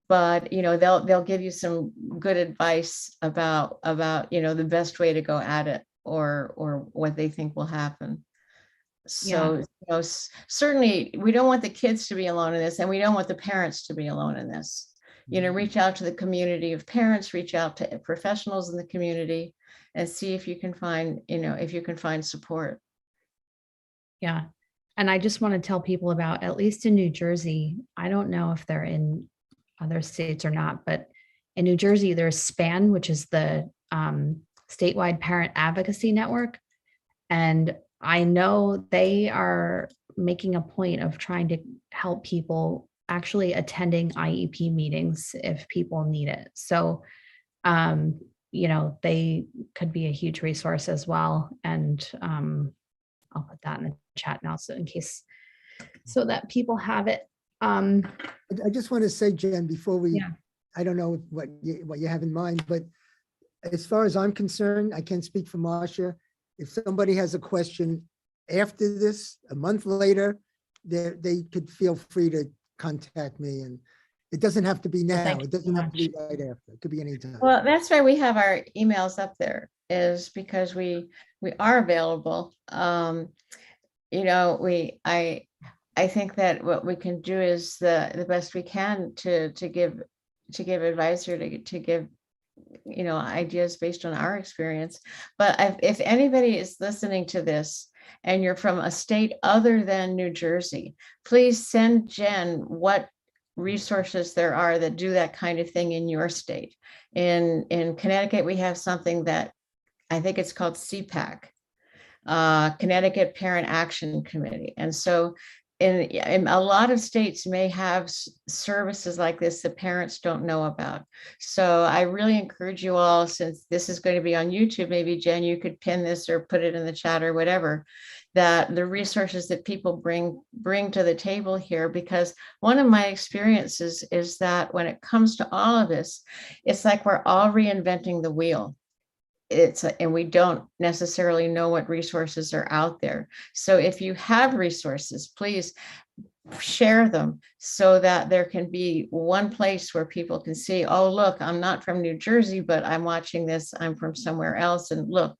But they'll give you some good advice about the best way to go at it, or what they think will happen. So certainly we don't want the kids to be alone in this, and we don't want the parents to be alone in this. Reach out to the community of parents, reach out to professionals in the community, and see if you can find support. Yeah. And I just want to tell people about, at least in New Jersey, I don't know if they're in other states or not, but in New Jersey, there's SPAN, which is the statewide parent advocacy network. And I know they are making a point of trying to help people actually attending IEP meetings if people need it. So, they could be a huge resource as well. And I'll put that in the chat now, so in case, so that people have it. I just want to say, Jen, before we, I don't know what you have in mind, but as far as I'm concerned, I can't speak for Marcia. If somebody has a question after this, a month later, they could feel free to contact me, and it doesn't have to be now. thank It you doesn't so have to be right after. It could be anytime. Well, that's why we have our emails up there, is because we are available. You know, I think that what we can do is the best we can to give advice, or to give, you know, ideas based on our experience. But if anybody is listening to this and you're from a state other than New Jersey, please send Jen what resources there are that do that kind of thing in your state. In Connecticut, we have something that I think it's called CPAC, Connecticut Parent Action Committee. And so in a lot of states may have services like this that parents don't know about. So I really encourage you all, since this is going to be on YouTube, maybe Jen, you could pin this or put it in the chat or whatever, that the resources that people bring to the table here. Because one of my experiences is that when it comes to all of this, it's like we're all reinventing the wheel. And we don't necessarily know what resources are out there. So if you have resources, please share them, so that there can be one place where people can see, oh, look, I'm not from New Jersey, but I'm watching this, I'm from somewhere else, and look.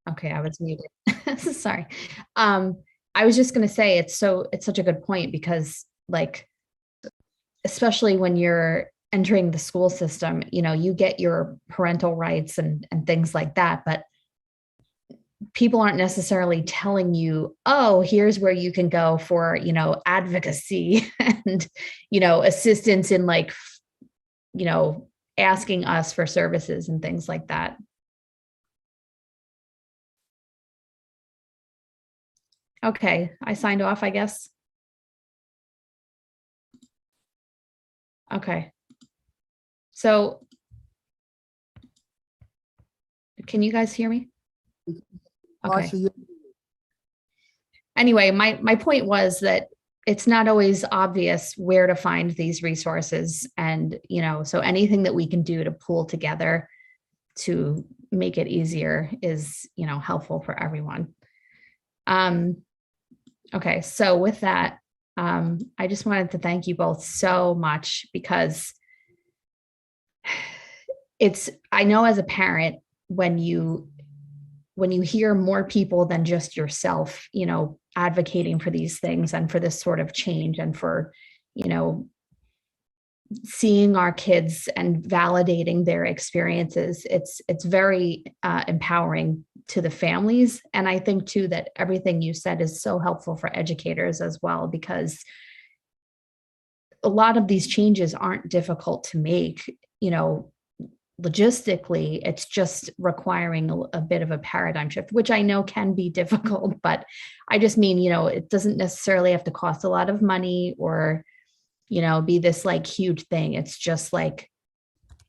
Okay, I was muted. Sorry. I was just going to say it's such a good point, because like, especially when you're entering the school system, you know, you get your parental rights and things like that, but people aren't necessarily telling you, oh, here's where you can go for, you know, advocacy and, you know, assistance in like, you know, asking us for services and things like that. Okay, I signed off, I guess. Okay. So can you guys hear me? Okay. Marcia, Anyway, my point was that it's not always obvious where to find these resources. And, you know, so anything that we can do to pull together to make it easier is, you know, helpful for everyone. Okay, so with that, I just wanted to thank you both so much, because I know as a parent, when you hear more people than just yourself, you know, advocating for these things and for this sort of change, and for, you know, seeing our kids and validating their experiences, it's very empowering to the families. And I think too that everything you said is so helpful for educators as well, because a lot of these changes aren't difficult to make, you know, logistically. It's just requiring a bit of a paradigm shift, which I know can be difficult, but I just mean, you know, it doesn't necessarily have to cost a lot of money or, you know, be this like huge thing. It's just like,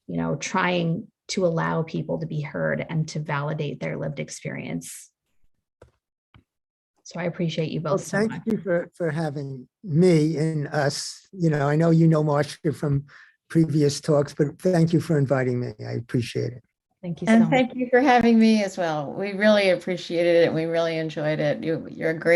you know, trying to allow people to be heard and to validate their lived experience. So I appreciate you both so much. thank you for having me and us. You know, I know you know Marcia from previous talks, but thank you for inviting me. I appreciate it. Thank you so And much. thank you for having me as well. We really appreciated it. We really enjoyed it. You're a great